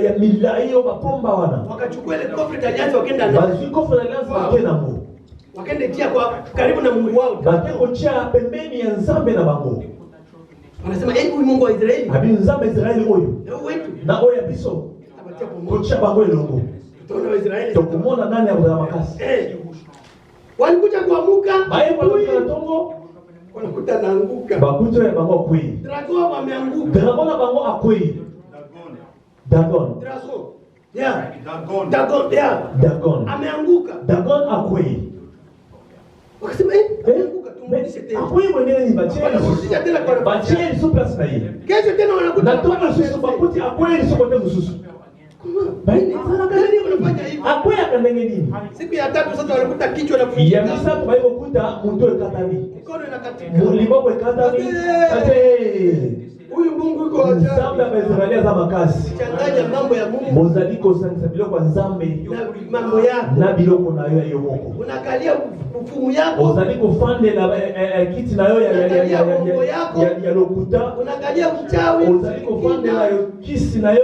[SPEAKER 3] ya milayo bapomba wana.
[SPEAKER 1] Wakachukua ile kofre d'alliance wakaenda na.
[SPEAKER 3] Basi kofre d'alliance wakenda ngo.
[SPEAKER 1] Wakaenda tia kwa karibu na Mungu wao.
[SPEAKER 3] Bateko chia pembeni ya nzambe na bango.
[SPEAKER 1] Wanasema huyu Mungu wa Israeli.
[SPEAKER 3] Abi nzambe Israeli oyo.
[SPEAKER 1] Na wetu.
[SPEAKER 3] Na oya biso.
[SPEAKER 1] Abatia pamoja.
[SPEAKER 3] Kocha bango elongo.
[SPEAKER 1] Tuna wa Israeli.
[SPEAKER 3] Tokumona nani ya makasi.
[SPEAKER 1] Walikuja kuamuka.
[SPEAKER 3] Bae kwa tongo.
[SPEAKER 1] Wanakuta naanguka.
[SPEAKER 3] Bakuto ya bango akui.
[SPEAKER 1] Dragon wameanguka.
[SPEAKER 3] Dragon na bango akui. Dagon.
[SPEAKER 1] Dragon. Yeah. Dagon. Yeah.
[SPEAKER 3] Dagon.
[SPEAKER 1] Ameanguka.
[SPEAKER 3] Dagon akui.
[SPEAKER 1] Wakasema ameanguka tumrudishe tena.
[SPEAKER 3] Akui mwenyewe ni bacheni.
[SPEAKER 1] Wanarudisha tena kwa
[SPEAKER 3] bacheni su place na yeye.
[SPEAKER 1] Kesho tena wanakuta.
[SPEAKER 3] Na toka susu bakuti akui su kote mususu.
[SPEAKER 1] Baini sana gani wanafanya hivi?
[SPEAKER 3] Akui akandenge nini?
[SPEAKER 1] Siku ya tatu sasa wanakuta kichwa na kufunga.
[SPEAKER 3] Ya misa kwa hiyo kuta mtu ekatani.
[SPEAKER 1] Mikono inakatika.
[SPEAKER 3] Muliboko ekatani. Ate.
[SPEAKER 1] Huyu Mungu yuko ajabu.
[SPEAKER 3] Nzambe amezivalia za makasi.
[SPEAKER 1] Changanya mambo ya Mungu.
[SPEAKER 3] Mozaliko sanisa biloko nzambe.
[SPEAKER 1] Na mambo yako.
[SPEAKER 3] Na biloko na yo yomoko.
[SPEAKER 1] Unakalia ufumu yako.
[SPEAKER 3] Mozaliko fande na kiti na yo ya lokuta.
[SPEAKER 1] Unakalia uchawi.
[SPEAKER 3] Mozaliko fande na yo kisi na yo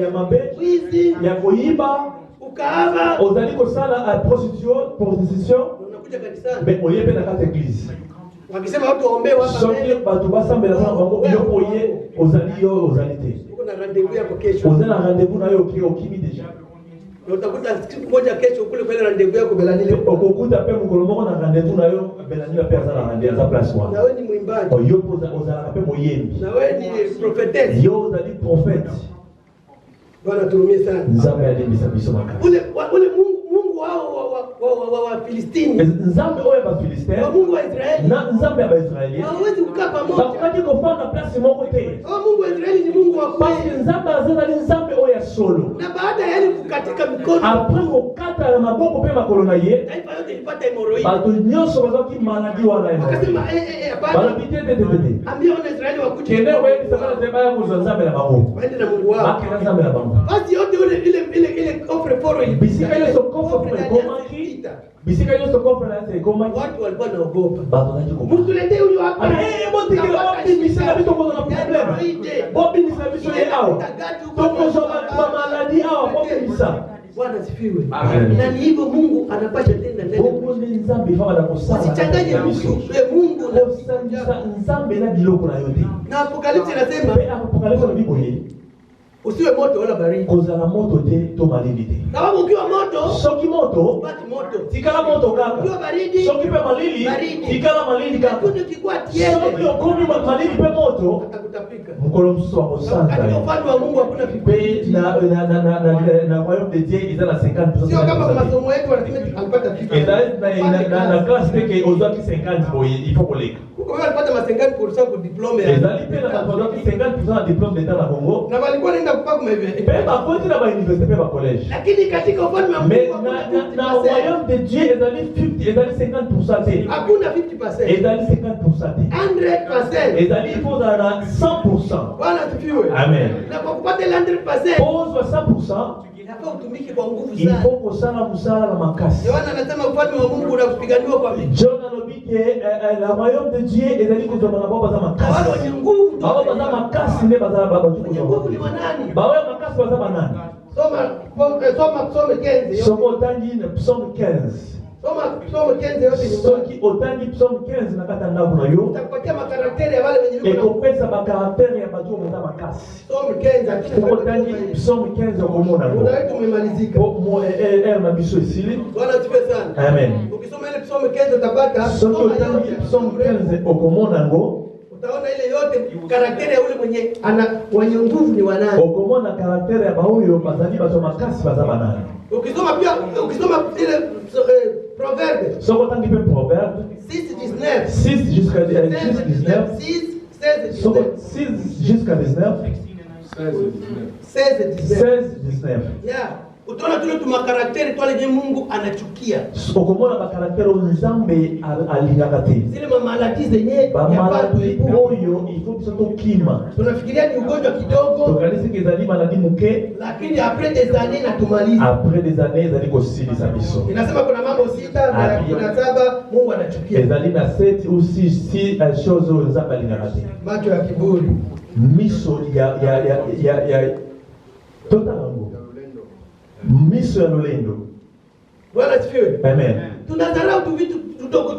[SPEAKER 3] ya mabe.
[SPEAKER 1] Wizi.
[SPEAKER 3] Ya kuiba.
[SPEAKER 1] Ukahaba.
[SPEAKER 3] Mozaliko sala prostitution.
[SPEAKER 1] Unakuja kanisani.
[SPEAKER 3] Mais oyepe na kata église.
[SPEAKER 1] Wakisema watu waombe hapa.
[SPEAKER 3] Soki batu basambela na bango yo oye ozali te.
[SPEAKER 1] Uko na rendez-vous yako kesho.
[SPEAKER 3] Ozana rendez-vous na yo okimi déjà.
[SPEAKER 1] Utakuta siku moja kesho kule kwa rendez-vous yako Belanile.
[SPEAKER 3] Okokuta pe mukolo moko na rendez-vous na yo Belanile pe za rendez-vous za place wana.
[SPEAKER 1] Na wewe ni mwimbaji.
[SPEAKER 3] Yo ozala pe moyembi.
[SPEAKER 1] Na wewe ni prophetess.
[SPEAKER 3] Yo ozali prophète.
[SPEAKER 1] Bwana turumie sana.
[SPEAKER 3] Nzambe alimbisa biso makasi.
[SPEAKER 1] Ule Mungu wao wa Filistini.
[SPEAKER 3] Nzambe oyo ba Filistini.
[SPEAKER 1] Mungu wa Israeli.
[SPEAKER 3] Na nzambe ba Israeli.
[SPEAKER 1] Hawezi kukaa pamoja.
[SPEAKER 3] Bakati kufanga place moko te.
[SPEAKER 1] Mungu wa Israeli ni Mungu wa kweli.
[SPEAKER 3] Parce nzambe azali nzambe oyo ya solo.
[SPEAKER 1] Na baada ya ile kukatika mikono.
[SPEAKER 3] Après kokata na maboko pe makolo na ye.
[SPEAKER 1] Taifa yote ilipata hemorrhoid.
[SPEAKER 3] Bato nyonso bazaki maladi wana
[SPEAKER 1] Wakasema
[SPEAKER 3] hapana. Balabite.
[SPEAKER 1] Ambia wana Israeli wakuje.
[SPEAKER 3] Kende wewe sana tena ya kuzanzambe na bango.
[SPEAKER 1] Waende na Mungu wao.
[SPEAKER 3] Baki na nzambe na bango.
[SPEAKER 1] Basi yote ile kofre poro ile.
[SPEAKER 3] Bisika ile sokofre komaki. Bisika ile sokofre na sasa komaki.
[SPEAKER 1] Watu walikuwa naogopa.
[SPEAKER 3] Bato na jiko.
[SPEAKER 1] Mtuletee huyo hapa.
[SPEAKER 3] Bote kile wapi bisika biso kwa na problem. Bobi bisika biso ye hao. Toko so ba maladi hao bobi bisa.
[SPEAKER 1] Bwana sifiwe. Na ni hivyo Mungu anapasha tenda ndani.
[SPEAKER 3] Mungu ni nzambe fama na kusala.
[SPEAKER 1] Usichanganye Mungu
[SPEAKER 3] na kusanyisa nzambe na biloko na yote.
[SPEAKER 1] Na Apokalipsi inasema,
[SPEAKER 3] Apokalipsi na Biblia
[SPEAKER 1] usiwe moto wala baridi.
[SPEAKER 3] Kozala moto te to malili te.
[SPEAKER 1] Sababu ukiwa moto,
[SPEAKER 3] soki moto,
[SPEAKER 1] baki moto.
[SPEAKER 3] Tikala moto kaka.
[SPEAKER 1] Ukiwa baridi,
[SPEAKER 3] soki pe malili, tikala malili kaka.
[SPEAKER 1] Lakini ukikuwa tiende,
[SPEAKER 3] soki okomi malili pe moto,
[SPEAKER 1] atakutapika.
[SPEAKER 3] Mkolo msusu wa kosanta.
[SPEAKER 1] Katika ufalme wa Mungu hakuna
[SPEAKER 3] vipe na royaume de Dieu izala 50%.
[SPEAKER 1] Sio kama masomo yetu wanasema alipata
[SPEAKER 3] 50. Na classe peke ozaki 50 boye, il faut koleka.
[SPEAKER 1] Kuko wale alipata ma 50% kwa diplome ya.
[SPEAKER 3] Ezali pe na ozaki 50% na diplome d'etat na Congo.
[SPEAKER 1] Na walikuwa naenda kupaka mwe.
[SPEAKER 3] Pe koti na ba université pe ba collège.
[SPEAKER 1] Lakini katika ufalme wa Mungu
[SPEAKER 3] na royaume de Dieu ezali 50, ezali 50% te.
[SPEAKER 1] Hakuna 50%.
[SPEAKER 3] Ezali 50% te.
[SPEAKER 1] 100%.
[SPEAKER 3] Ezali faut na 100%.
[SPEAKER 1] Bwana asifiwe.
[SPEAKER 3] Amen.
[SPEAKER 1] Na kwa kupata 100%,
[SPEAKER 3] pose 100%,
[SPEAKER 1] Unafaa utumike kwa nguvu
[SPEAKER 3] il
[SPEAKER 1] sana.
[SPEAKER 3] faut kusala musala na makasi.
[SPEAKER 1] Yohana anasema ufalme wa Mungu unapiganiwa kwa vita.
[SPEAKER 3] John alobike la royaume de Dieu ezali kozoma na baba za makasi.
[SPEAKER 1] Wale wenye nguvu ndio
[SPEAKER 3] baba za makasi ndio bazala baba tu
[SPEAKER 1] wenye nguvu ni wanani?
[SPEAKER 3] bawe makasi bazala nani?
[SPEAKER 1] Soma psaume 15.
[SPEAKER 3] Somo otangi na psaume 15.
[SPEAKER 1] Soma psaume 15 yote ni
[SPEAKER 3] soki otangi psaume 15 na kata ndabu na yo
[SPEAKER 1] utakupatia makarakteri ya wale wenye
[SPEAKER 3] ekopesa bakarakteri ya batu baza makasi.
[SPEAKER 1] Psaume 15
[SPEAKER 3] otangi psaume 15 okomona ngo
[SPEAKER 1] muda wetu umemalizika.
[SPEAKER 3] Na biso isili.
[SPEAKER 1] Bwana asifiwe sana.
[SPEAKER 3] Amen.
[SPEAKER 1] Ukisoma ile psaume 15 utapata
[SPEAKER 3] soki otangi psaume 15 okomona ngo
[SPEAKER 1] utaona ile yote karakteri ya ule mwenye nguvu ni wanani.
[SPEAKER 3] okomona karakteri ya bahuyo bazali bato makasi baza banani.
[SPEAKER 1] Ukisoma ile proverbe.
[SPEAKER 3] Soko tangi pe proverbe
[SPEAKER 1] 6:19.
[SPEAKER 3] 6 jusqu'à 19.
[SPEAKER 1] 16
[SPEAKER 3] Soko 6 jusqu'à 19. 16-19.
[SPEAKER 1] Yeah. Utaona tule tumakarakteri twale je Mungu anachukia.
[SPEAKER 3] Okomona bakarakteri nzambe alingaka te.
[SPEAKER 1] Zile mamaladi zenye
[SPEAKER 3] bamaladi oyo ifo biso tokima.
[SPEAKER 1] Tunafikiria ni ugonjwa kidogo.
[SPEAKER 3] Tukanisi kezali maladi muke.
[SPEAKER 1] Lakini après des années na tumaliza.
[SPEAKER 3] Après des années ezali kosilisa biso.
[SPEAKER 1] Inasema kuna mambo 6 na kuna 7 Mungu anachukia.
[SPEAKER 3] Ezali na 7 ou 6 choses nzambe alingaka te.
[SPEAKER 1] Macho ya kiburi.
[SPEAKER 3] Miso ya totalango. Miso ya lolendo.
[SPEAKER 1] Bwana asifiwe.
[SPEAKER 3] Amen.
[SPEAKER 1] Tunadharau tu vitu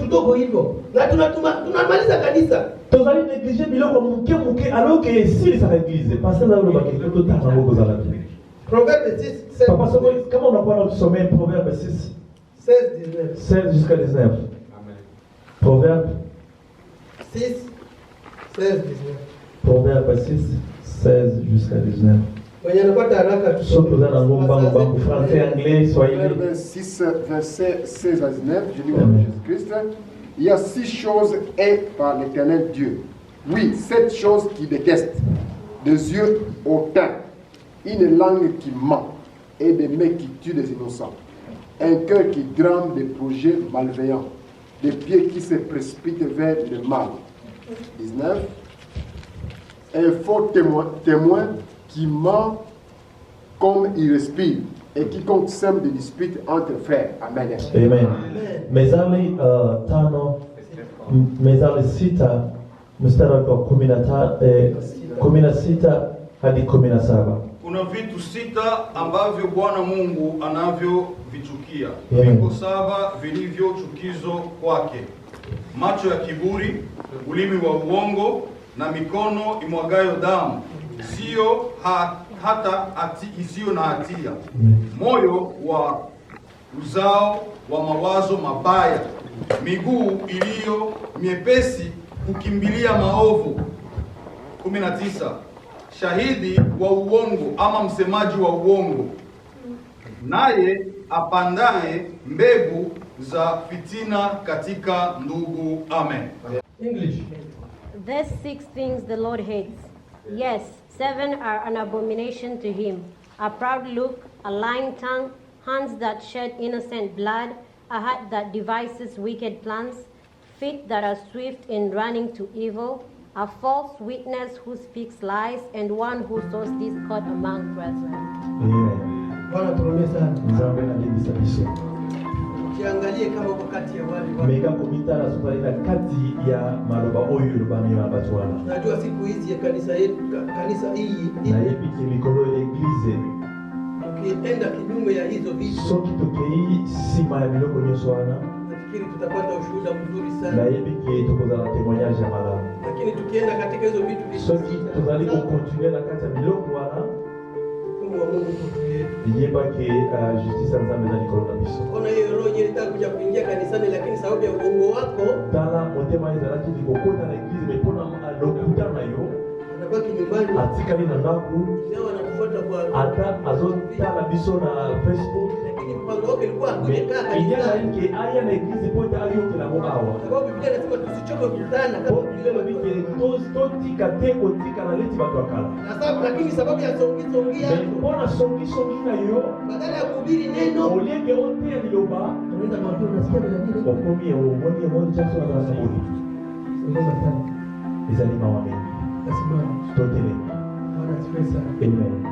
[SPEAKER 1] tudogo hivyo. Na tunamaliza kanisa.
[SPEAKER 3] Tozali négliger biloko muke alors que si ça l'église parce que là le baké tout temps na ngoko zala.
[SPEAKER 1] Proverbe 6.
[SPEAKER 3] Papa soko comment on apprend notre sommet Proverbe 6
[SPEAKER 1] 16-19.
[SPEAKER 3] 16 jusqu'à 19. Amen. Proverbe
[SPEAKER 1] 6 16-19.
[SPEAKER 3] Proverbe 6 16 jusqu'à 19. Français, anglais,
[SPEAKER 4] Proverbe 6, verset 16 à 19, je lis au nom de Jésus-Christ. Il y a 6 choses faites par l'Éternel Dieu. Oui, 7 choses qui détestent. Des yeux hautains, une langue qui ment et des mains qui tuent des innocents. Un cœur qui drame des projets malveillants. Des pieds qui se précipitent vers le mal. 19. Un faux témoin qui ment comme il respire et quiconque sème des disputes entre frères. Amen.
[SPEAKER 3] Amen. Mezali tano, mezali sita, mstari wa 16 hadi 17.
[SPEAKER 5] Kuna vitu 6 ambavyo Bwana Mungu anavyovichukia.
[SPEAKER 3] Amen.
[SPEAKER 5] Viko 7 vilivyo chukizo kwake: macho ya kiburi, ulimi wa uongo na mikono imwagayo damu, sio isiyo na hatia, moyo wa uzao wa mawazo mabaya, miguu iliyo miepesi kukimbilia maovu. 19. Shahidi wa uongo ama msemaji wa uongo, naye apandaye mbegu za fitina katika ndugu. Amen.
[SPEAKER 1] English.
[SPEAKER 2] These 6 things the Lord hates. Yes, 7 are an abomination to him: a proud look, a lying tongue, hands that shed innocent blood, a heart that devises wicked plans, feet that are swift in running to evil, a false witness who speaks lies, and one who sows discord among brethren.
[SPEAKER 3] Amen.
[SPEAKER 1] Bwana turumie sana.
[SPEAKER 3] Nzambe na libisa biso.
[SPEAKER 1] Kiangalie kama uko kati ya wale watu.
[SPEAKER 3] Meka komitala subalina kati ya maloba oyo lobami ya batu wana.
[SPEAKER 1] Najua siku hizi ya kanisa yetu, kanisa hii
[SPEAKER 3] Na yebiki mikolo eglise.
[SPEAKER 1] ukienda kinyume ya hizo vitu,
[SPEAKER 3] Soki tokei sima ya biloko nyonso wana.
[SPEAKER 1] nafikiri tutapata ushuhuda mzuri
[SPEAKER 3] Na
[SPEAKER 1] sana.
[SPEAKER 3] yebiki tokozala témoignage ya malamu.
[SPEAKER 1] Lakini tukienda katika hizo vitu
[SPEAKER 3] Soki tozali kokontinue na kati ya biloko wana.
[SPEAKER 1] wa Mungu kutulie.
[SPEAKER 3] Yebaki justice ya Nzambe ezali kolona biso.
[SPEAKER 1] Ona hiyo roho yenye ilitaka kuja kuingia kanisani, lakini sababu ya uongo wako
[SPEAKER 3] Tala motema ezalaki likokota na eglise mepona lokuta na yo
[SPEAKER 1] anabaki nyumbani.
[SPEAKER 3] atikali na ndaku
[SPEAKER 1] Leo anatufuata kwa
[SPEAKER 3] ata azotala biso na Facebook.
[SPEAKER 1] lakini mpango wake ilikuwa akujekaa
[SPEAKER 3] Inyana
[SPEAKER 1] kanisani.
[SPEAKER 3] ike aya na eglise pote aliyokela mo awa.
[SPEAKER 1] Sababu Biblia inasema tusichoke kukutana
[SPEAKER 3] Po
[SPEAKER 1] kama vile
[SPEAKER 3] bilelo bike totika te kotika na leti bato akala.
[SPEAKER 1] na sababu, lakini sababu ya songi
[SPEAKER 3] Me
[SPEAKER 1] yako,
[SPEAKER 3] mpona songi na yo
[SPEAKER 1] badala ya kuhubiri neno
[SPEAKER 3] olieke oteya liloba
[SPEAKER 1] unaenda mwambie unasikia bila nini?
[SPEAKER 3] okomi omoni emoni chaso na bana saboni.
[SPEAKER 1] Ongeza sana.
[SPEAKER 3] Ezali mawa mingi.
[SPEAKER 1] Nasimama.
[SPEAKER 3] Totele.
[SPEAKER 1] Bwana asifiwe sana.
[SPEAKER 3] Amen.